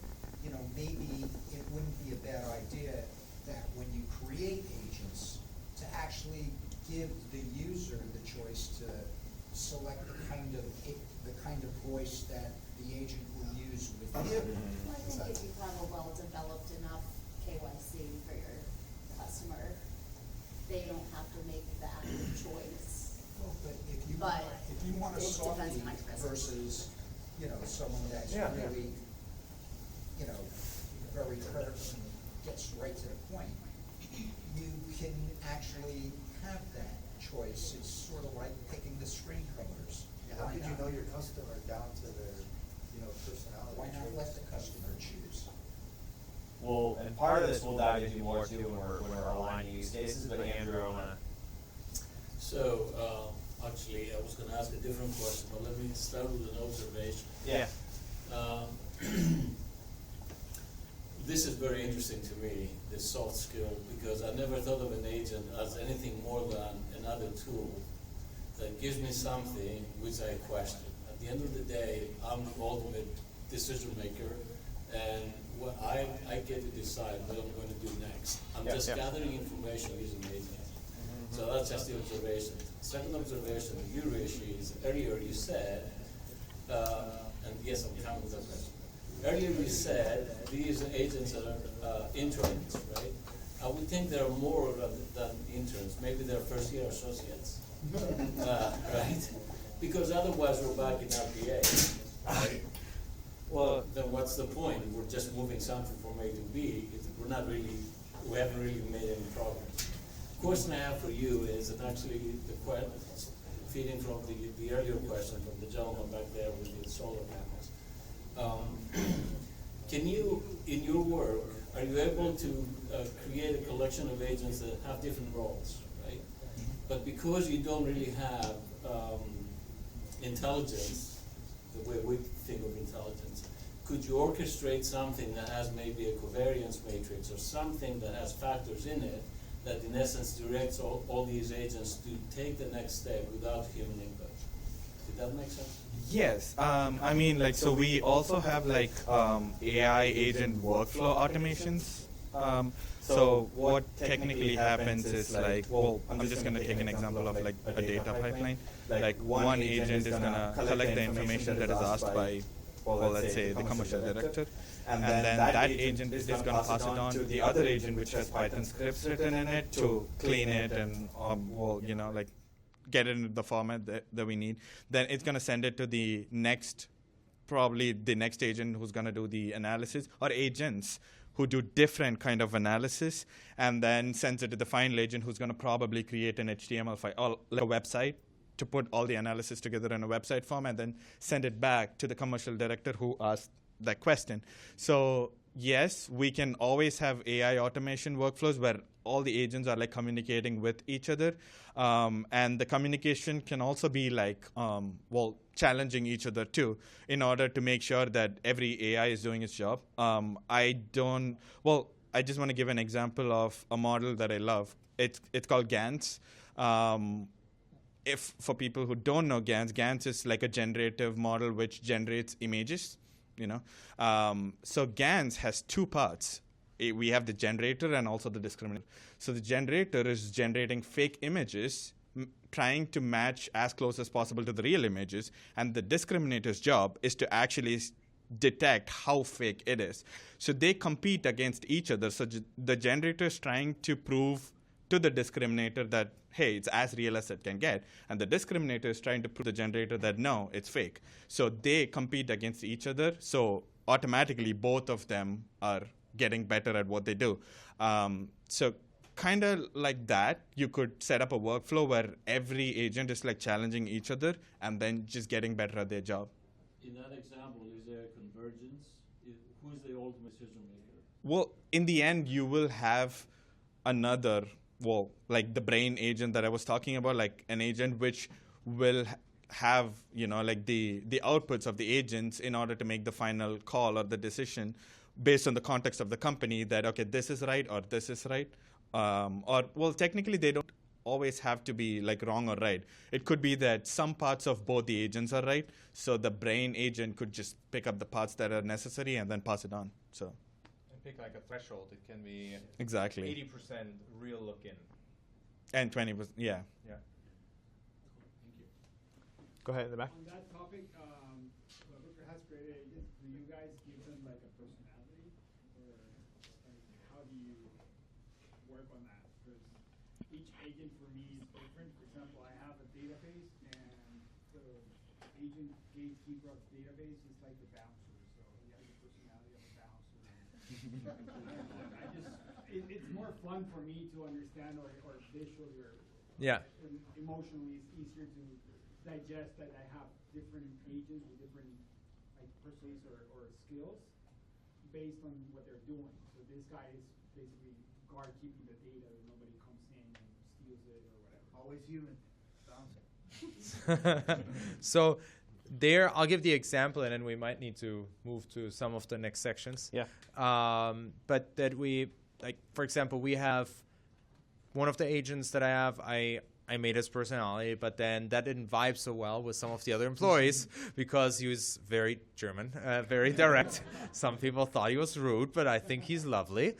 you know, maybe it wouldn't be a bad idea that when you create agents, to actually give the user the choice to select the kind of voice that the agent will use with you. Well, I think if you have a well-developed enough KYC for your customer, they don't have to make the active choice. Well, but if you But want a it soft depends lead on my risk. versus, you know, someone that's Yeah. really, you know, very curt and gets right to the point, you can actually have that choice. It's sort of like picking the screen colors. How Why could you not? know your customer down to their, you know, personality? Why not traits? let the customer choose? Well, and part of this we'll dive into more too when we're aligning use cases. But Andrew, I wanna. So, actually, I was gonna ask a different question, but let me start with an observation. Yeah. This is very interesting to me, this soft skill, because I never thought of an agent as anything more than another tool that gives me something which I question. At the end of the day, I'm the ultimate decision maker, and what I get to decide what I'm going to do next. I'm just gathering information using agents. So that's just the observation. Second observation, you, Rishi, is earlier you said, and yes, I'm coming with that question. Earlier you said these agents are interns, right? I would think there are more than interns. Maybe they're first-year associates, right? Because otherwise we're back in RPA, right? Well, then what's the point? We're just moving something from A to B. We haven't really made any progress. The question I have for you is, and actually feeding from the earlier question from the gentleman back there with the solar panels. Can you, in your work, are you able to create a collection of agents that have different roles, right? But because you don't really have intelligence, the way we think of intelligence, could you orchestrate something that has maybe a covariance matrix or something that has factors in it that in essence directs all these agents to take the next step without human input? Did that make sense? Yes, I mean, like, so we also have like AI agent workflow automations. So what technically happens is like, well, I'm just going to take an example of like a data pipeline. Like one agent is going to collect the information that is asked by, well, let's say the commercial director, and then that agent is going to pass it on to the other agent, which has Python scripts written in it to clean it and, well, you know, like get it into the format that we need. Then it's going to send it to the next, probably the next agent who's going to do the analysis, or agents who do different kind of analysis, and then sends it to the final agent who's going to probably create an HTML file or like a website to put all the analysis together in a website form and then send it back to the commercial director who asked that question. So yes, we can always have AI automation workflows where all the agents are like communicating with each other. And the communication can also be like, well, challenging each other too, in order to make sure that every AI is doing its job. I just want to give an example of a model that I love. It's called GANs. If for people who don't know GANs is like a generative model which generates images, you know. So GANs has two parts. We have the generator and also the discriminator. So the generator is generating fake images, trying to match as close as possible to the real images, and the discriminator's job is to actually detect how fake it is. So they compete against each other. So the generator is trying to prove to the discriminator that, hey, it's as real as it can get. And the discriminator is trying to prove to the generator that, no, it's fake. So they compete against each other. So automatically, both of them are getting better at what they do. So kind of like that, you could set up a workflow where every agent is like challenging each other and then just getting better at their job. In that example, is there convergence? Who is the ultimate decision maker? Well, in the end, you will have another, well, like the brain agent that I was talking about, like an agent which will have, you know, like the outputs of the agents in order to make the final call or the decision based on the context of the company that, okay, this is right or this is right. or well, technically they don't always have to be like wrong or right. It could be that some parts of both the agents are right, so the brain agent could just pick up the parts that are necessary and then pass it on. So. And pick like a threshold. It can be Exactly. 80% real look-in. And 20%, yeah. Yeah. Go ahead in the back. On that topic, whoever has created agents, do you guys give them like a personality, or like how do you work on that? Because each agent for me is different. For example, I have a database, and the agent gatekeeper of the database is like the bouncer, so he has the personality of a bouncer. It's more fun for me to understand or visually or emotionally, it's easier to digest that I have different agents with different like personalities or skills based on what they're doing. So this guy is basically guard keeping the data that nobody comes in and steals it or whatever. Always human. Bouncing. So there, I'll give the example, and then we might need to move to some of the next sections. Yeah. But that we, like, for example, we have one of the agents that I have, I made his personality, but then that didn't vibe so well with some of the other employees because he was very German, very direct. Some people thought he was rude, but I think he's lovely.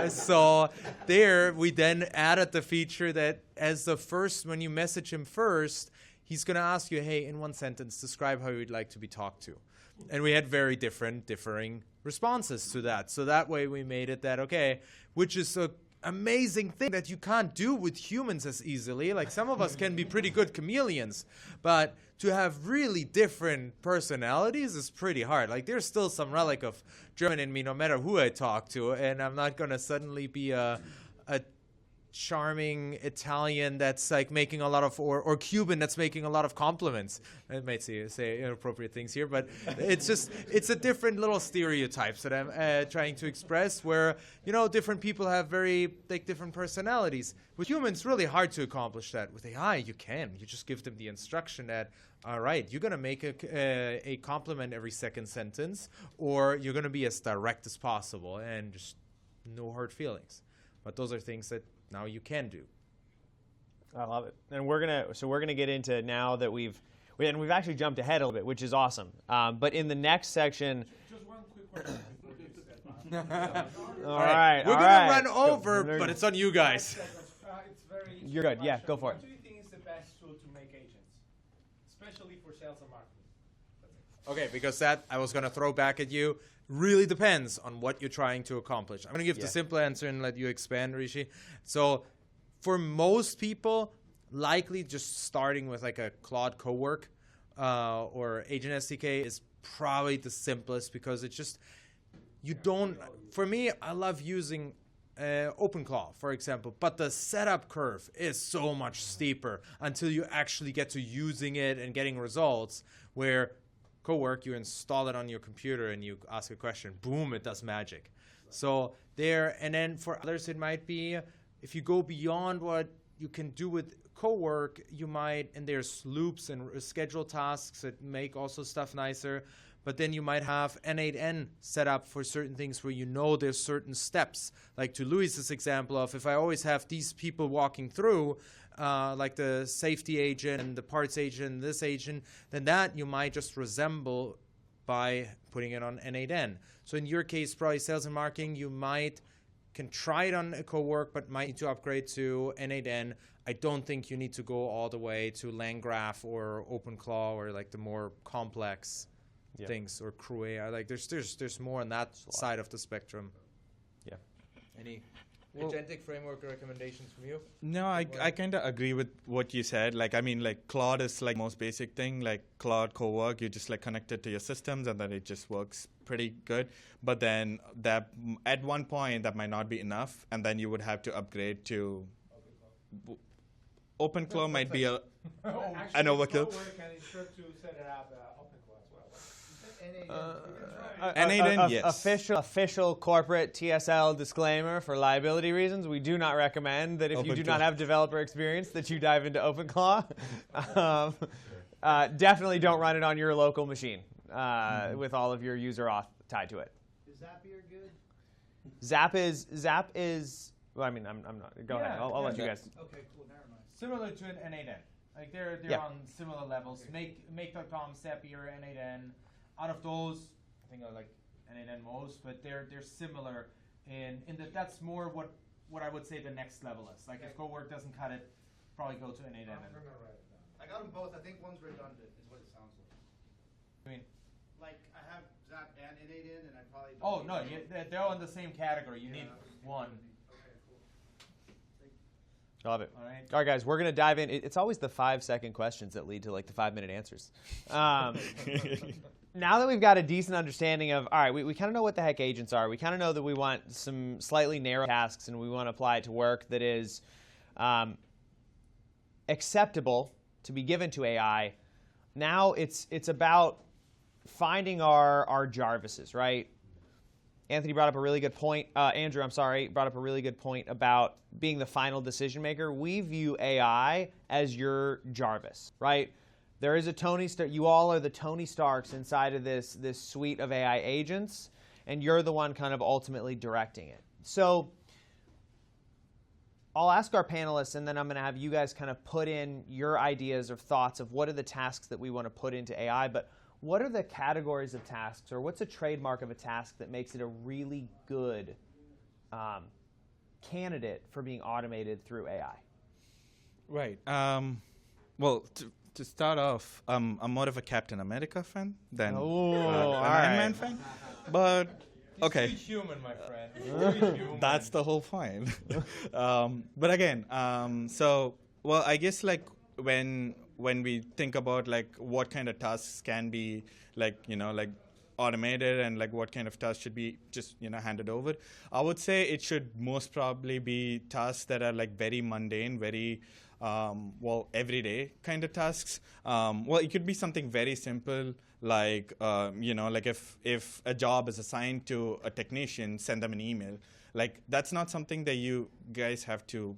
So there, we then added the feature that as the first, when you message him first, he's going to ask you, hey, in one sentence, describe how you'd like to be talked to. And we had very differing responses to that. So that way we made it that, okay, which is a amazing thing that you can't do with humans as easily. Like some of us can be pretty good chameleons, but to have really different personalities is pretty hard. Like there's still some relic of German in me no matter who I talk to, and I'm not going to suddenly be a charming Italian that's like making a lot of, or Cuban that's making a lot of compliments. I might say inappropriate things here, but it's just, it's a different little stereotypes that I'm trying to express where, you know, different people have very like different personalities. With humans, really hard to accomplish that. With AI, you can. You just give them the instruction that, all right, you're going to make a compliment every second sentence, or you're going to be as direct as possible and just no hurt feelings. But those are things that now you can do. I love it. And we're gonna get into now that we've actually jumped ahead a little bit, which is awesome. But in the next section, Just one quick question. all right, we're gonna run over, but it's on you guys. It's very You're good. Yeah, go for it. What do you think is the best tool to make agents, especially for sales and marketing? Okay, because that I was going to throw back at you. Really depends on what you're trying to accomplish. I'm going to give the simple answer and let you expand, Rishi. So for most people, likely just starting with like a Claude Cowork or Agent SDK is probably the simplest because it's just, you don't, for me, I love using OpenClaw, for example, but the setup curve is so much steeper until you actually get to using it and getting results, where Cowork, you install it on your computer and you ask a question, boom, it does magic. So there, and then for others it might be, if you go beyond what you can do with Cowork, you might, and there's loops and schedule tasks that make also stuff nicer, but then you might have N8N set up for certain things where you know there's certain steps. Like to Luis's example of, if I always have these people walking through, like the safety agent and the parts agent and this agent, then that you might just resemble by putting it on N8N. So in your case, probably sales and marketing, you can try it on a Cowork, but might need to upgrade to N8N. I don't think you need to go all the way to LangGraph or OpenClaw or like the more complex things, or Crue. Like there's more on that side of the spectrum. Yeah. Any agentic framework recommendations from you? No, I kind of agree with what you said. Like, I mean, like Claude is like most basic thing. Like Claude Cowork, you just like connect it to your systems and then it just works pretty good. But then that at one point that might not be enough, and then you would have to upgrade to OpenClaw. Might be an overkill. Can instruct to set it up OpenClaw as well. N8N, yes. Official corporate TSL disclaimer for liability reasons. We do not recommend that if you do not have developer experience that you dive into OpenClaw. Definitely don't run it on your local machine with all of your user auth tied to it. Is Zapier good? Zap is Well, I mean, I'm not. Go ahead. I'll let you guys. Okay, cool. Never mind. Similar to an N8N. Like they're on similar levels. Make.com, Zapier, N8N. Out of those, I think I like N8N most, but they're similar in that that's more what I would say the next level is. Like if Cowork doesn't cut it, probably go to N8N. I got them both. I think one's redundant, is what it sounds like. I mean, like I have Zap and N8N, and I probably. Oh no, they're all in the same category. You need one. Love it. All right. All right, guys, we're going to dive in. It's always the 5-second questions that lead to like the 5-minute answers. Now that we've got a decent understanding of, all right, we kind of know what the heck agents are. We kind of know that we want some slightly narrow tasks and we want to apply it to work that is acceptable to be given to AI. Now it's about finding our Jarvises, right? Anthony brought up a really good point. Andrew, I'm sorry, brought up a really good point about being the final decision maker. We view AI as your Jarvis, right? There is a Tony Stark. You all are the Tony Starks inside of this suite of AI agents, and you're the one kind of ultimately directing it. So I'll ask our panelists, and then I'm going to have you guys kind of put in your ideas or thoughts of what are the tasks that we want to put into AI, but what are the categories of tasks, or what's a trademark of a task that makes it a really good candidate for being automated through AI? Right. Well, to start off, I'm more of a Captain America fan than an Iron Man fan. But okay. He's too human, my friend. Very human. That's the whole point. But again, I guess like when we think about like what kind of tasks can be like automated and like what kind of tasks should be just handed over, I would say it should most probably be tasks that are like very mundane, very everyday kind of tasks. It could be something very simple like like if a job is assigned to a technician, send them an email. Like that's not something that you guys have to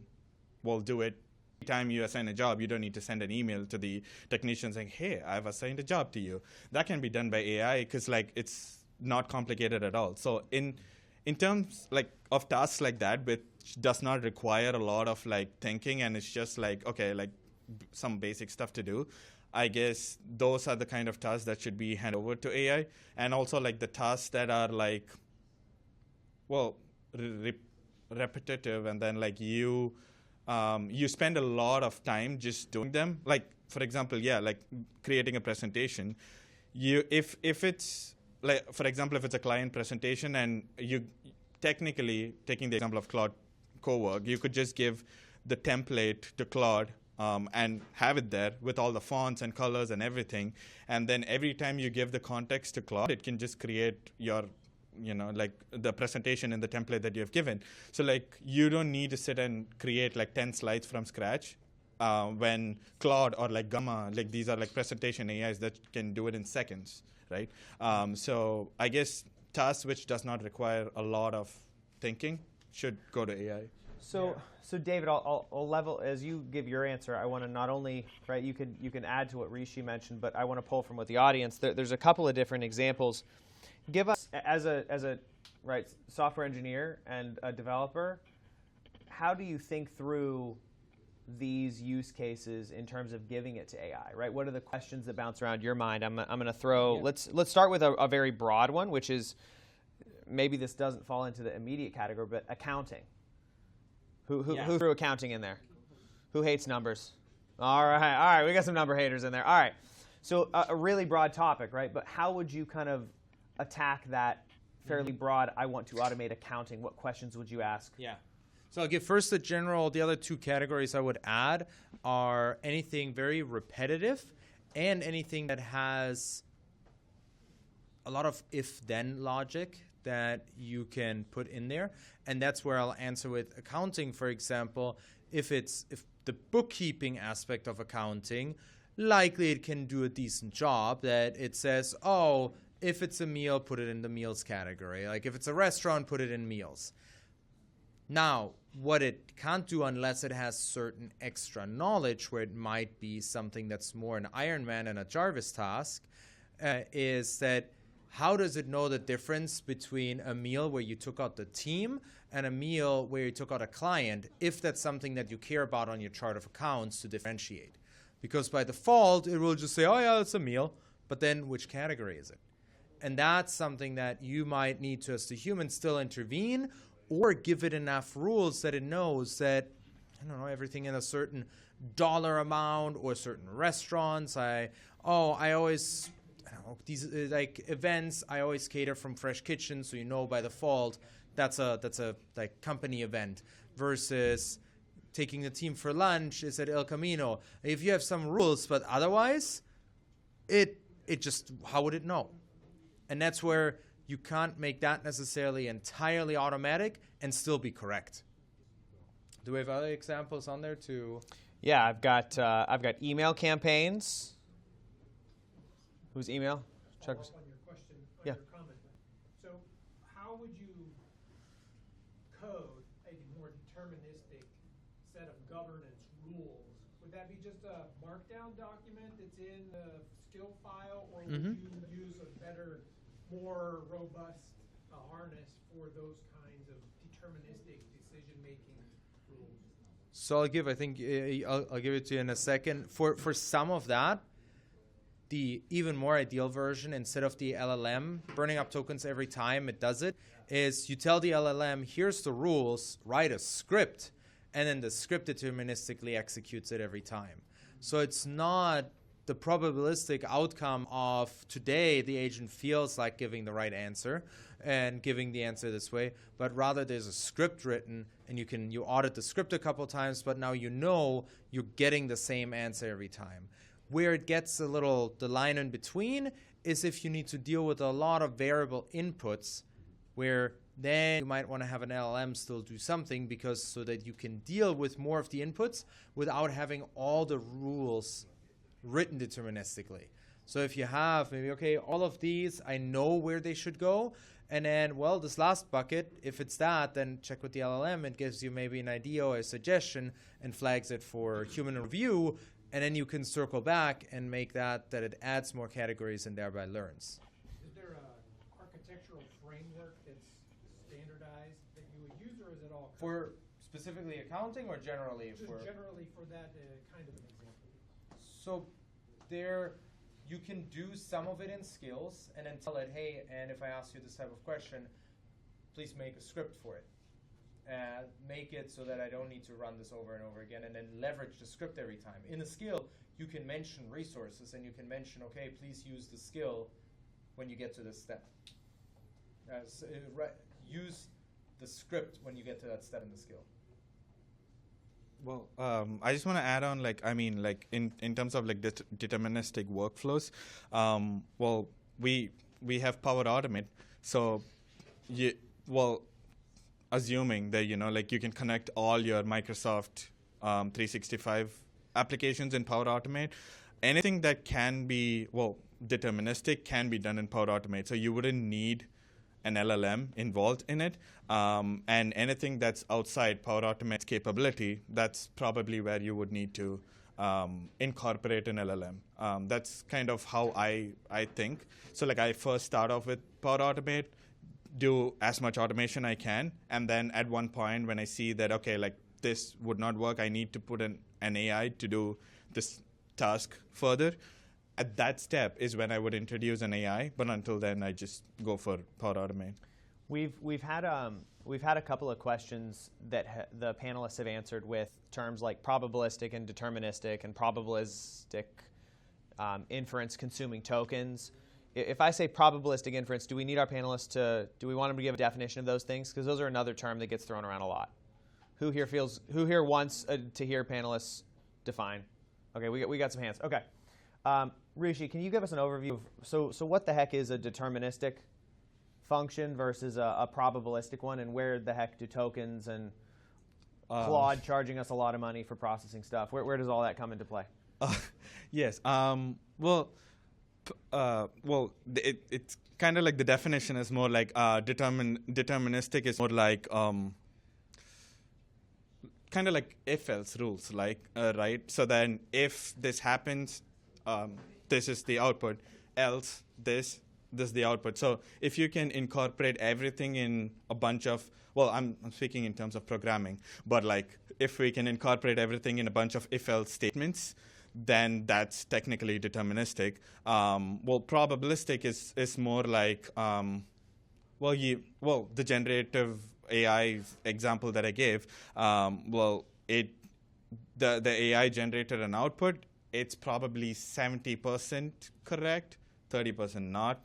do it. Every time you assign a job, you don't need to send an email to the technician saying, hey, I've assigned a job to you. That can be done by AI because like it's not complicated at all. So in terms like of tasks like that, which does not require a lot of like thinking and it's just like, okay, like some basic stuff to do, I guess those are the kind of tasks that should be handed over to AI. And also like the tasks that are like, repetitive and then like you spend a lot of time just doing them. Like, for example, like creating a presentation. If it's, like, for example, if it's a client presentation and you technically, taking the example of Claude Cowork, you could just give the template to Claude and have it there with all the fonts and colors and everything. And then every time you give the context to Claude, it can just create your like the presentation in the template that you have given. So like you don't need to sit and create like 10 slides from scratch when Claude or like Gamma, like these are like presentation AIs that can do it in seconds, right? So I guess tasks which does not require a lot of thinking should go to AI. So David, I'll level as you give your answer. I want to not only you can add to what Rishi mentioned, but I want to pull from what the audience. There's a couple of different examples. Give us as a software engineer and a developer, how do you think through these use cases in terms of giving it to AI? Right? What are the questions that bounce around your mind? I'm going to throw. Let's start with a very broad one, which is maybe this doesn't fall into the immediate category, but accounting. Who threw accounting in there? Who hates numbers? All right, we got some number haters in there. All right, so a really broad topic, right? But how would you kind of attack that fairly broad, I want to automate accounting? What questions would you ask? Yeah. So I'll give first the general. The other two categories I would add are anything very repetitive and anything that has a lot of if-then logic that you can put in there. And that's where I'll answer with accounting, for example. If the bookkeeping aspect of accounting, likely it can do a decent job that it says, oh, if it's a meal, put it in the meals category. Like if it's a restaurant, put it in meals. Now, what it can't do unless it has certain extra knowledge, where it might be something that's more an Iron Man and a Jarvis task, is that how does it know the difference between a meal where you took out the team and a meal where you took out a client, if that's something that you care about on your chart of accounts to differentiate? Because by default, it will just say, oh yeah, it's a meal, but then which category is it? And that's something that you might need to, as the human, still intervene or give it enough rules that it knows that, I don't know, everything in a certain dollar amount or certain restaurants. I always, I don't know, these like events, I always cater from Fresh Kitchen, so you know by default that's a like company event versus taking the team for lunch is at El Camino. If you have some rules, but otherwise, it just, how would it know? And that's where you can't make that necessarily entirely automatic and still be correct. Do we have other examples on there too? Yeah, I've got email campaigns. Whose email? Chuck. On your question, on Yeah. your comment. So how would you code a more deterministic set of governance rules? Would that be just a markdown document that's in the skill file, or would you use a better, more robust harness for those kinds of deterministic decision-making rules? So I'll give it to you in a second. For some of that, the even more ideal version, instead of the LLM burning up tokens every time it does it, is you tell the LLM, here's the rules, write a script, and then the script deterministically executes it every time. So it's not the probabilistic outcome of today the agent feels like giving the right answer and giving the answer this way, but rather there's a script written and you audit the script a couple times, but now you know you're getting the same answer every time. Where it gets a little, the line in between is if you need to deal with a lot of variable inputs, where then you might want to have an LLM still do something because so that you can deal with more of the inputs without having all the rules written deterministically. So if you have maybe, okay, all of these, I know where they should go. And then, well, this last bucket, if it's that, then check with the LLM. It gives you maybe an idea or a suggestion and flags it for human review. And then you can circle back and make that it adds more categories and thereby learns. Is there an architectural framework that's standardized that you would use, or is it all For specifically accounting or generally? just generally for that kind of an example? So there, you can do some of it in skills and then tell it, hey, and if I ask you this type of question, please make a script for it. Make it so that I don't need to run this over and over again, and then leverage the script every time. In a skill, you can mention resources and you can mention, okay, please use the skill when you get to this step. Use the script when you get to that step in the skill. Well, I just want to add on, in terms of deterministic workflows. Well, we have Power Automate, so assuming that you can connect all your Microsoft 365 applications in Power Automate, anything that can be deterministic can be done in Power Automate. So you wouldn't need an LLM involved in it. And anything that's outside Power Automate's capability, that's probably where you would need to incorporate an LLM. That's kind of how I think. So I first start off with Power Automate, do as much automation I can, and then at one point when I see that, okay, this would not work, I need to put an AI to do this task further. At that step is when I would introduce an AI, but until then, I just go for Power Automate. We've had a couple of questions that the panelists have answered with terms like probabilistic and deterministic, and probabilistic inference consuming tokens. If I say probabilistic inference, do we need our panelists do we want them to give a definition of those things? Because those are another term that gets thrown around a lot. Who here wants to hear panelists define? Okay, we got some hands. Okay. Rishi, can you give us an overview of, so what the heck is a deterministic function versus a probabilistic one, and where the heck do tokens and Claude charging us a lot of money for processing stuff, where does all that come into play? Yes. It's kind of like the definition is more like deterministic is more like kind of like if-else rules, right? So then if this happens, this is the output, else this the output. So if you can incorporate everything in a bunch of, well, I'm speaking in terms of programming, but like if we can incorporate everything in a bunch of if-else statements, then that's technically deterministic. Well, probabilistic is more like, the generative AI example that I gave, the AI generated an output, it's probably 70% correct, 30% not,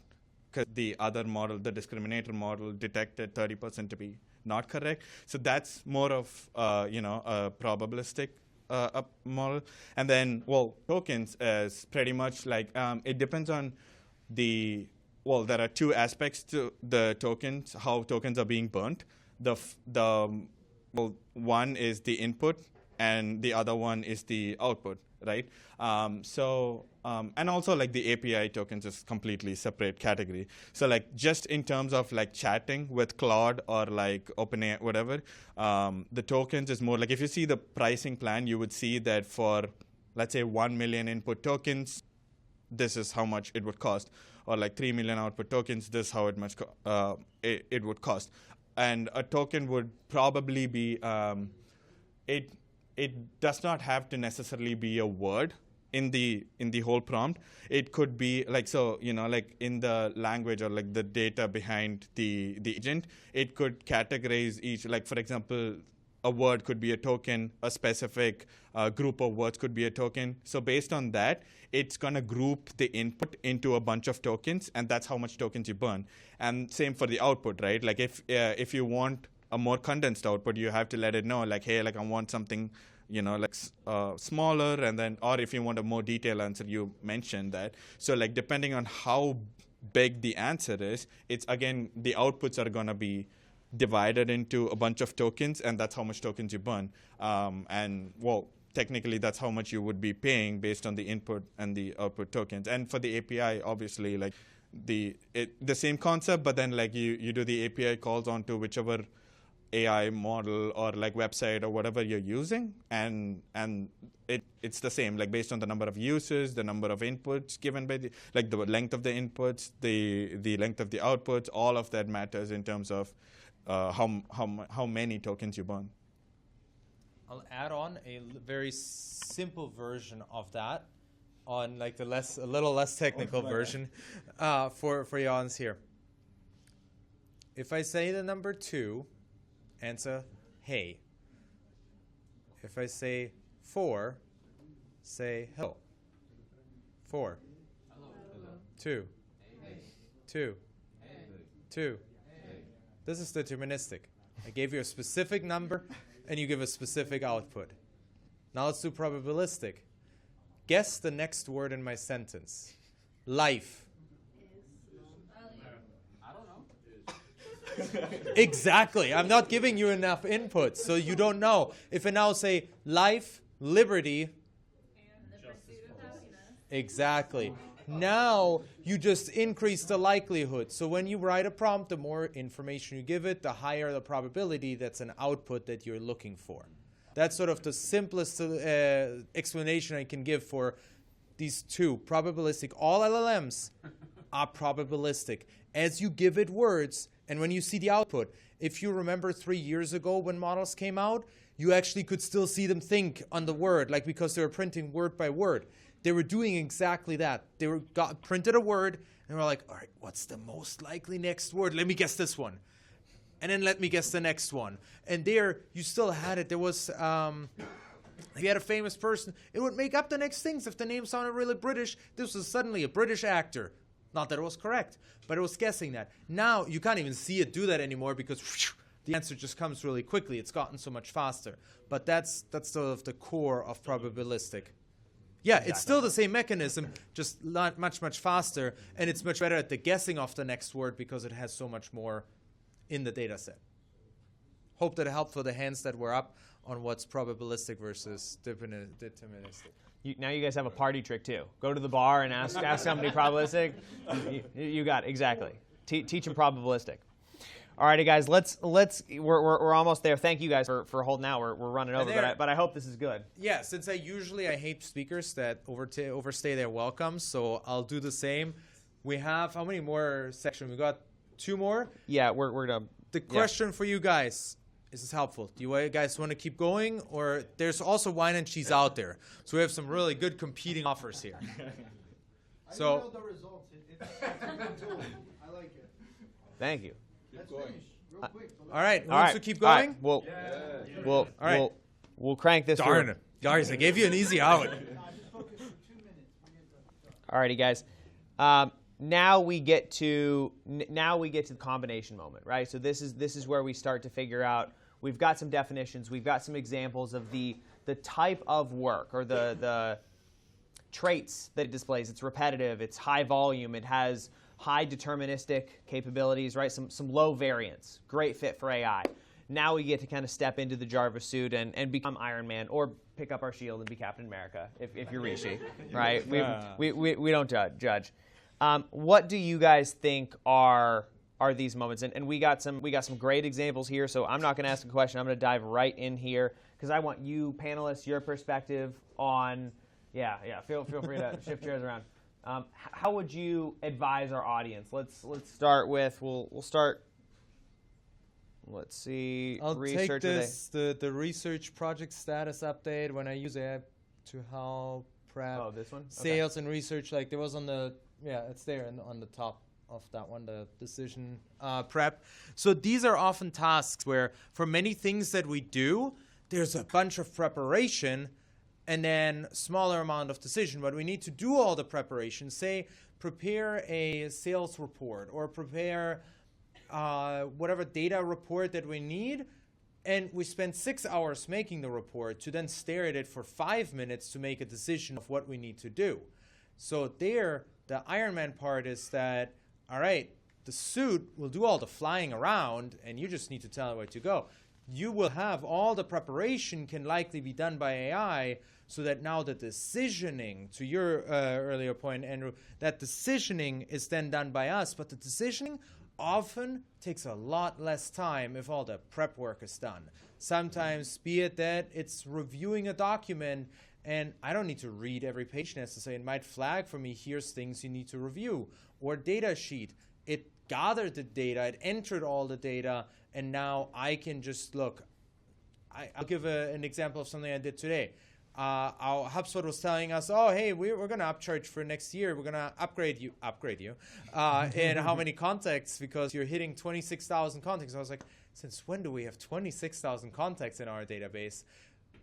because the other model, the discriminator model, detected 30% to be not correct. So that's more of a probabilistic model. And then, tokens is pretty much like, it depends on there are two aspects to the tokens, how tokens are being burnt. One is the input, and the other one is the output, right? And also like the API tokens is completely separate category. So like just in terms of like chatting with Claude or like OpenAI, whatever, the tokens is more like if you see the pricing plan, you would see that for, let's say 1 million input tokens, this is how much it would cost. Or like 3 million output tokens, this is how it would cost. And a token would probably be, it does not have to necessarily be a word in the whole prompt. It could be like, so, like in the language or like the data behind the agent, it could categorize each, like for example, a word could be a token, a specific group of words could be a token. So based on that, it's going to group the input into a bunch of tokens, and that's how much tokens you burn. And same for the output, right? Like if you want a more condensed output, you have to let it know, like, hey, like I want something, smaller, and then, or if you want a more detailed answer, you mentioned that. So like depending on how big the answer is, it's again, the outputs are going to be divided into a bunch of tokens, and that's how much tokens you burn. Technically, that's how much you would be paying based on the input and the output tokens. And for the API, obviously, like the same concept, but then like you do the API calls onto whichever AI model or like website or whatever you're using, and it's the same, like based on the number of users, the number of inputs given by the length of the inputs, the length of the outputs, all of that matters in terms of how many tokens you burn. I'll add on a very simple version of that on like a little less technical version for Jans here. If I say the number 2, answer hey. If I say 4, say hello. 4. Hello. 2. Hey. 2. Hey. 2. Hey. This is deterministic. I gave you a specific number, and you give a specific output. Now let's do probabilistic. Guess the next word in my sentence. Life. Exactly. I'm not giving you enough input, so you don't know. If I now say life, liberty, and the pursuit of happiness. Exactly. Now you just increase the likelihood. So when you write a prompt, the more information you give it, the higher the probability that's an output that you're looking for. That's sort of the simplest explanation I can give for these two. Probabilistic. All LLMs are probabilistic. As you give it words, and when you see the output, if you remember 3 years ago when models came out, you actually could still see them think on the word, like because they were printing word by word. They were doing exactly that. They printed a word, and were like, all right, what's the most likely next word? Let me guess this one. And then let me guess the next one. And there, you still had it. There was, if you had a famous person, it would make up the next things. If the name sounded really British, this was suddenly a British actor. Not that it was correct, but it was guessing that. Now, you can't even see it do that anymore because the answer just comes really quickly. It's gotten so much faster. But that's sort of the core of probabilistic. Yeah, exactly. It's still the same mechanism, just not much faster, and it's much better at the guessing of the next word because it has so much more in the data set. Hope that helped for the hands that were up on what's probabilistic versus deterministic. Now you guys have a party trick too. Go to the bar and ask somebody probabilistic. You got it, exactly. Teach them probabilistic. Alrighty, guys. We're almost there. Thank you guys for holding out. We're running over, but I hope this is good. Yeah, since I hate speakers that overstay their welcome, so I'll do the same. We have, how many more sections? We got 2 more. Yeah, we're done. The question for you guys, is this helpful? Do you guys want to keep going? Or there's also wine and cheese out there. So we have some really good competing offers here. So, I know the results. It's a good tool. I like it. Thank you. Let's finish real quick. all right, All right. to keep All right. going? We'll All right. we'll crank this. Darn through. it. Guys, I gave you an easy out. Alrighty, guys. Now we get to the combination moment, right? So this is where we start to figure out. We've got some definitions. We've got some examples of the type of work or the traits that it displays. It's repetitive. It's high volume. It has high deterministic capabilities, right? Some low variance. Great fit for AI. Now we get to kind of step into the Jarvis suit and become Iron Man, or pick up our shield and be Captain America if you're Rishi, right? We don't judge. What do you guys think are these moments? And we got some great examples here. So I'm not going to ask a question. I'm going to dive right in here because I want you panelists, your perspective on. Yeah. Feel free to shift chairs around. How would you advise our audience? Let's start with we'll start. Let's see. I'll research take this, the research project status update when I use it to help prep this one? sales and research. Like there was on the, it's there on the top of that one, the decision prep. So these are often tasks where for many things that we do, there's a bunch of preparation and then smaller amount of decision. But we need to do all the preparation. Say, prepare a sales report or prepare whatever data report that we need, and we spend 6 hours making the report to then stare at it for 5 minutes to make a decision of what we need to do. So there, the Iron Man part is that, all right, the suit will do all the flying around, and you just need to tell it where to go. You will have all the preparation can likely be done by AI, so that now the decisioning, to your earlier point, Andrew, that decisioning is then done by us, but the decisioning often takes a lot less time if all the prep work is done. Sometimes, be it that it's reviewing a document and I don't need to read every page necessarily. It might flag for me, here's things you need to review. Or data sheet. It gathered the data, it entered all the data, and now I can just look. I'll give an example of something I did today. Our HubSpot was telling us, oh, hey, we're going to upcharge for next year. We're going to upgrade you in how many contacts because you're hitting 26,000 contacts. I was like, since when do we have 26,000 contacts in our database?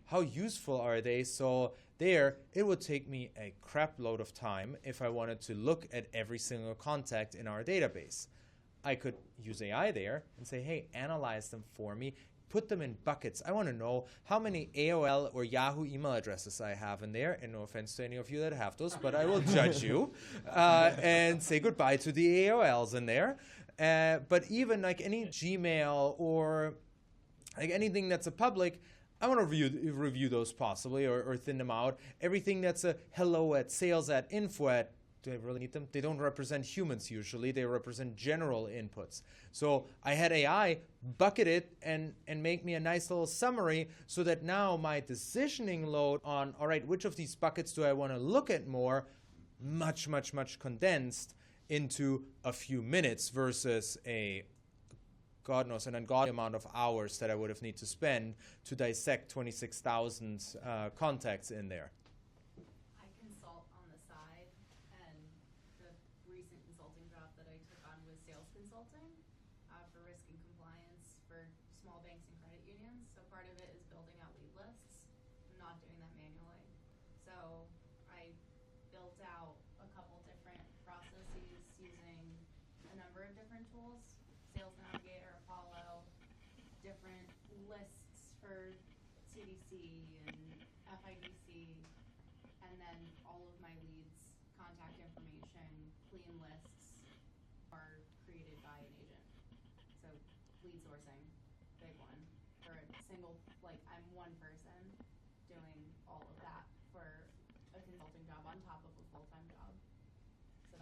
How useful are they? So there, it would take me a crap load of time if I wanted to look at every single contact in our database. I could use AI there and say, hey, analyze them for me. Put them in buckets. I want to know how many AOL or Yahoo email addresses I have in there. And no offense to any of you that have those, but I will judge you and say goodbye to the AOLs in there. But even like any Gmail or like anything that's a public, I want to review those possibly or thin them out. Everything that's a hello at, sales at, info at, do I really need them? They don't represent humans usually. They represent general inputs. So I had AI bucket it and make me a nice little summary so that now my decisioning load on, all right, which of these buckets do I want to look at more, much condensed into a few minutes versus a, God knows, an ungodly amount of hours that I would have need to spend to dissect 26,000 contacts in there.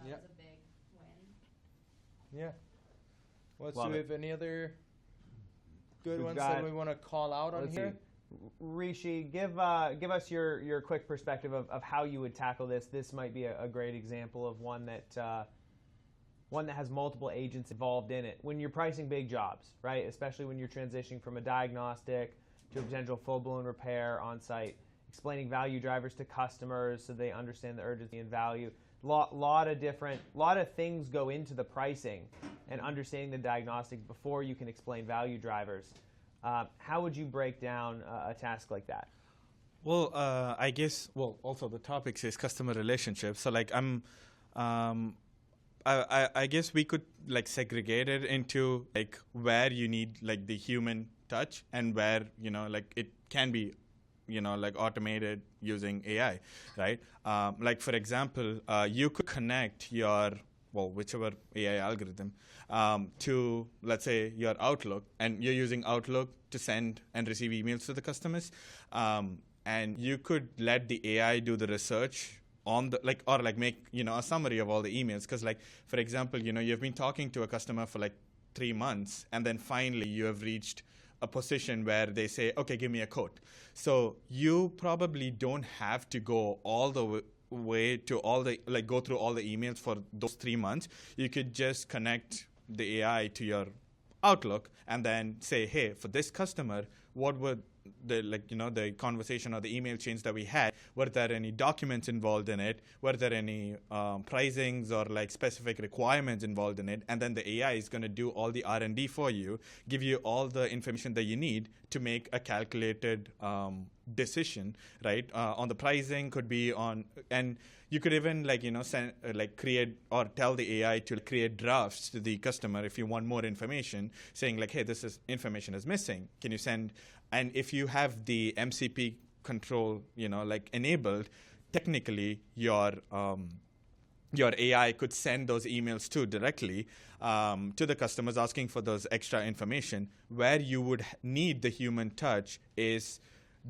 That was a big win. Yeah. Do we have any other good ones that we want to call out on here? Rishi, give us your quick perspective of how you would tackle this. This might be a great example of one that one that has multiple agents involved in it. When you're pricing big jobs, right, especially when you're transitioning from a diagnostic to a potential full-blown repair on site, explaining value drivers to customers so they understand the urgency and value. Lot of things go into the pricing and understanding the diagnostic before you can explain value drivers. How would you break down a task like that? Well, I guess, also the topic says customer relationships. So like I guess we could like segregate it into like where you need like the human touch and where, like it can be, like automated using AI, right? Like for example, you could connect your, whichever AI algorithm to, let's say, your Outlook, and you're using Outlook to send and receive emails to the customers. And you could let the AI do the research on the, or make, a summary of all the emails. Because like, for example, you've been talking to a customer for like 3 months, and then finally you have reached a position where they say, okay, give me a quote. So you probably don't have to go all the way to all the, go through all the emails for those 3 months. You could just connect the AI to your Outlook and then say, hey, for this customer, what would the, the conversation or the email chains that we had, were there any documents involved in it? Were there any pricings or specific requirements involved in it? And then the AI is going to do all the R&D for you, give you all the information that you need to make a calculated decision, right? On the pricing could be on, and you could even send, create or tell the AI to create drafts to the customer if you want more information, saying hey, this information is missing. Can you send? And if you have the MCP control, enabled, technically your AI could send those emails directly to the customers asking for those extra information. Where you would need the human touch is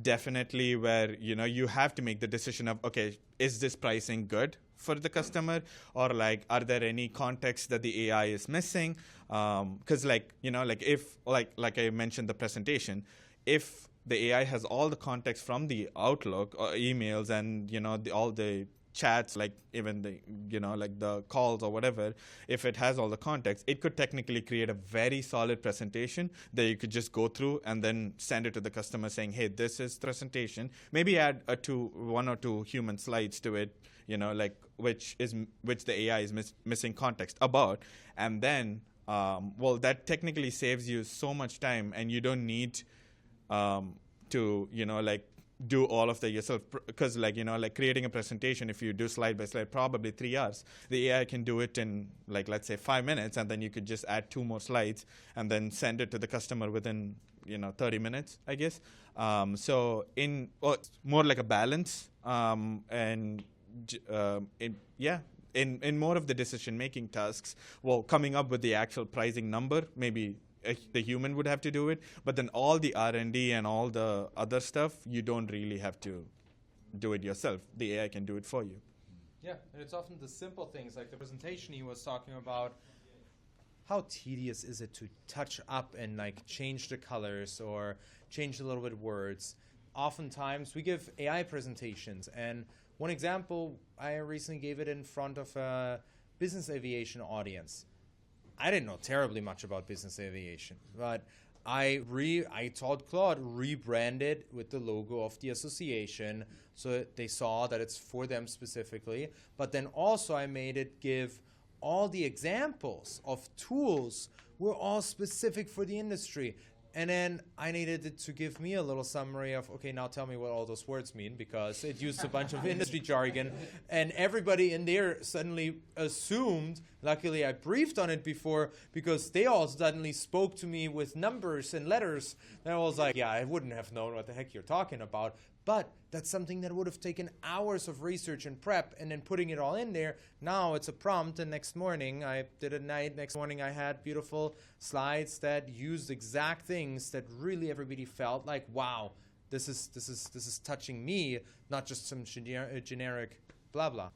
definitely where you have to make the decision of, okay, is this pricing good for the customer, or are there any contexts that the AI is missing? Because if I mentioned the presentation, if the AI has all the context from the Outlook or emails and all the chats, even the the calls or whatever, if it has all the context, it could technically create a very solid presentation that you could just go through and then send it to the customer saying, hey, this is presentation. Maybe add 1 or 2 human slides to it, which the AI is missing context about, and then that technically saves you so much time, and you don't need to do all of that yourself, because creating a presentation, if you do slide by slide, probably 3 hours. The AI can do it in let's say 5 minutes, and then you could just add 2 more slides and then send it to the customer within 30 minutes, I guess. So it's more like a balance, and in more of the decision making tasks, coming up with the actual pricing number, maybe the human would have to do it, but then all the R&D and all the other stuff, you don't really have to do it yourself. The AI can do it for you. Yeah, and it's often the simple things, like the presentation he was talking about. How tedious is it to touch up and change the colors or change a little bit of words? Oftentimes we give AI presentations, and one example, I recently gave it in front of a business aviation audience. I didn't know terribly much about business aviation, but I told Claude, rebrand it with the logo of the association so that they saw that it's for them specifically. But then also I made it give all the examples of tools were all specific for the industry. And then I needed it to give me a little summary of, okay, now tell me what all those words mean, because it used a bunch of industry jargon. And everybody in there suddenly assumed, luckily I briefed on it before, because they all suddenly spoke to me with numbers and letters. And I was like, yeah, I wouldn't have known what the heck you're talking about. But that's something that would have taken hours of research and prep, and then putting it all in there. Now it's a prompt, and next morning I did it night. Next morning I had beautiful slides that used exact things that really everybody felt like, wow, this is touching me, not just some generic blah blah.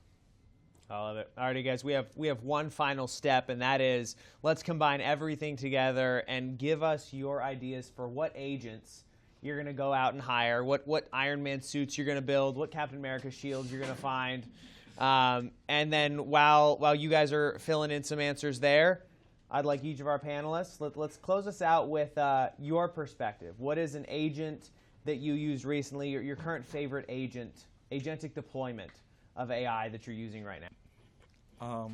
I love it. Alrighty, guys, we have one final step, and that is, let's combine everything together and give us your ideas for what agents you're going to go out and hire, what Iron Man suits you're going to build, what Captain America shields you're going to find. And then while you guys are filling in some answers there, I'd like each of our panelists, let's close us out with your perspective. What is an agent that you used recently, your current favorite agentic deployment of AI that you're using right now?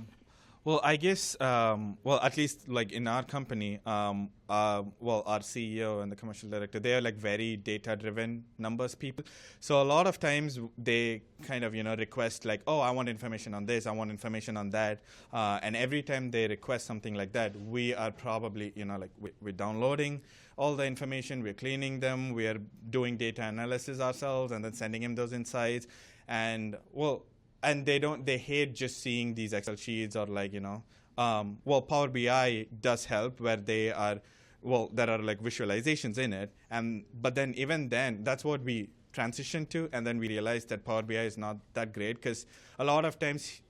Well, I guess, well, at least like in our company, well, our CEO and the commercial director, they are like very data-driven numbers people. So a lot of times they kind of, request like, oh, I want information on this, I want information on that. And every time they request something like that, we are probably, like we're downloading all the information, we're cleaning them, we are doing data analysis ourselves and then sending him those insights. And well, and they hate just seeing these Excel sheets or like, well, Power BI does help where there are like visualizations in it. But then even then, that's what we transitioned to. And then we realized that Power BI is not that great because a lot of times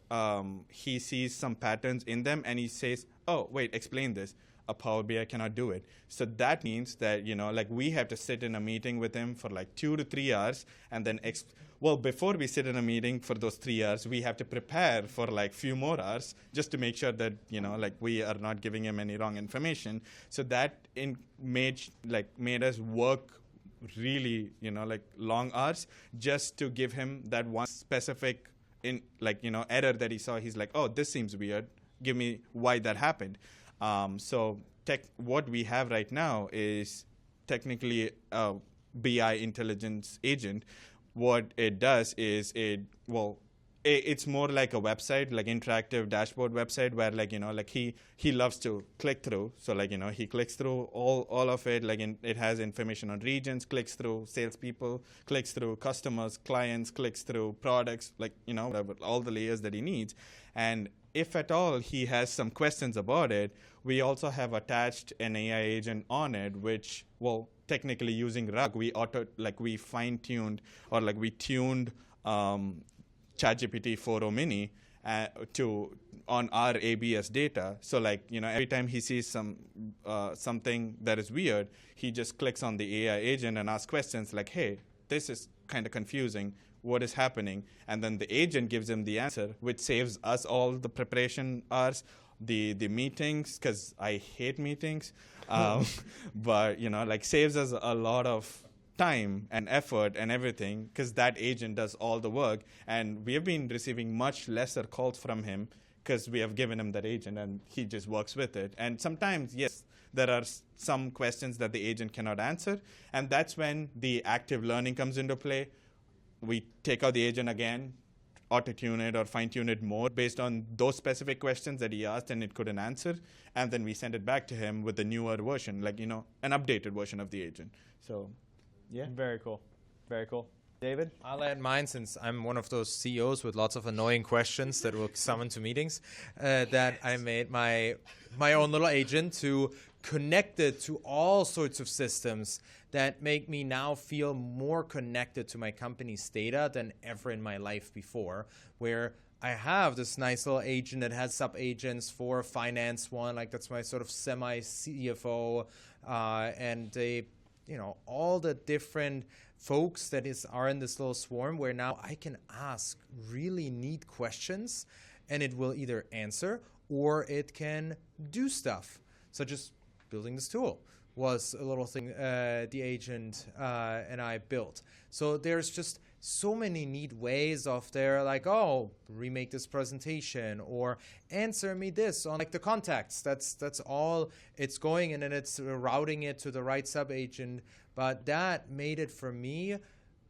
he sees some patterns in them and he says, oh, wait, explain this. A Power BI cannot do it. So that means that, like we have to sit in a meeting with him for like 2 to 3 hours and then before we sit in a meeting for those 3 hours, we have to prepare for like few more hours just to make sure that, like we are not giving him any wrong information. So that made us work really, like long hours just to give him that one specific error that he saw. He's like, oh, this seems weird. Give me why that happened. So what we have right now is technically a BI intelligence agent. What it does is it's more like a website, like interactive dashboard website where like he loves to click through. So like he clicks through all of it. It has information on regions, clicks through salespeople, clicks through customers, clients, clicks through products, whatever, all the layers that he needs. And if at all he has some questions about it, we also have attached an AI agent on it, which, technically using RUG, we fine-tuned or we tuned ChatGPT 4o Mini on our ABS data. So every time he sees something that is weird, he just clicks on the AI agent and asks questions like, hey, this is kind of confusing. What is happening? And then the agent gives him the answer, which saves us all the preparation hours, the meetings, because I hate meetings. But saves us a lot of time and effort and everything because that agent does all the work. And we have been receiving much lesser calls from him because we have given him that agent and he just works with it. And sometimes, yes, there are some questions that the agent cannot answer. And that's when the active learning comes into play. We take out the agent again, auto-tune it or fine-tune it more based on those specific questions that he asked and it couldn't answer. And then we send it back to him with a newer version, an updated version of the agent. So, yeah. Very cool. Very cool. David? I'll add mine since I'm one of those CEOs with lots of annoying questions that will summon to meetings, that I made my own little agent to connect it to all sorts of systems that make me now feel more connected to my company's data than ever in my life before, where I have this nice little agent that has sub-agents for finance one, that's my sort of semi-CFO, and they, all the different folks that are in this little swarm where now I can ask really neat questions and it will either answer or it can do stuff, such as building this tool was a little thing the agent and I built. So there's just so many neat ways of there, remake this presentation or answer me this on the contacts. That's all it's going, and then it's routing it to the right sub-agent. But that made it for me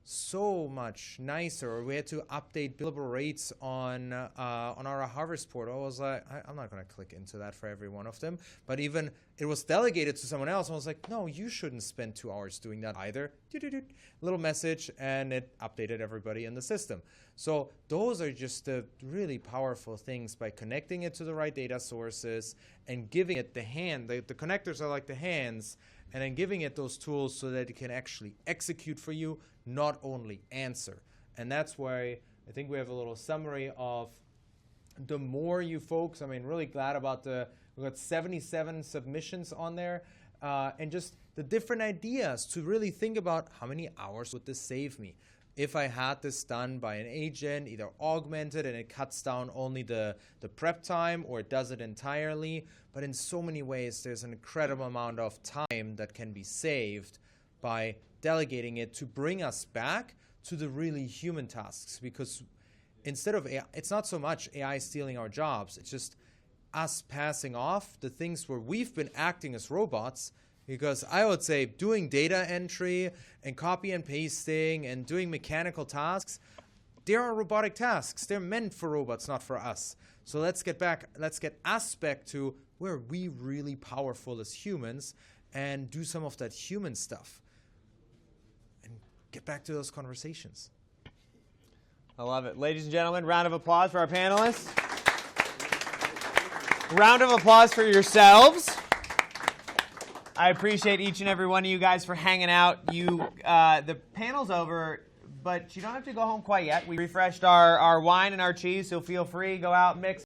so much nicer. We had to update billable rates on our Harvest portal. I was like, I'm not going to click into that for every one of them. But even it was delegated to someone else. I was like, no, you shouldn't spend 2 hours doing that either. Little message, and it updated everybody in the system. So those are just the really powerful things by connecting it to the right data sources and giving it the hand. The connectors are like the hands, and then giving it those tools so that it can actually execute for you, not only answer. And that's why I think we have a little summary of the more you folks, really glad about we got 77 submissions on there, and just the different ideas to really think about how many hours would this save me. if I had this done by an agent, either augmented and it cuts down only the prep time, or it does it entirely. But in so many ways, there's an incredible amount of time that can be saved by delegating it to bring us back to the really human tasks. Because instead of AI, it's not so much AI stealing our jobs, it's just us passing off the things where we've been acting as robots. Because I would say doing data entry and copy and pasting and doing mechanical tasks, they are robotic tasks. They're meant for robots, not for us. So let's get us back to where we really powerful as humans and do some of that human stuff and get back to those conversations. I love it. Ladies and gentlemen, round of applause for our panelists. Round of applause for yourselves. I appreciate each and every one of you guys for hanging out. The panel's over, but you don't have to go home quite yet. We refreshed our wine and our cheese, so feel free, go out, mix.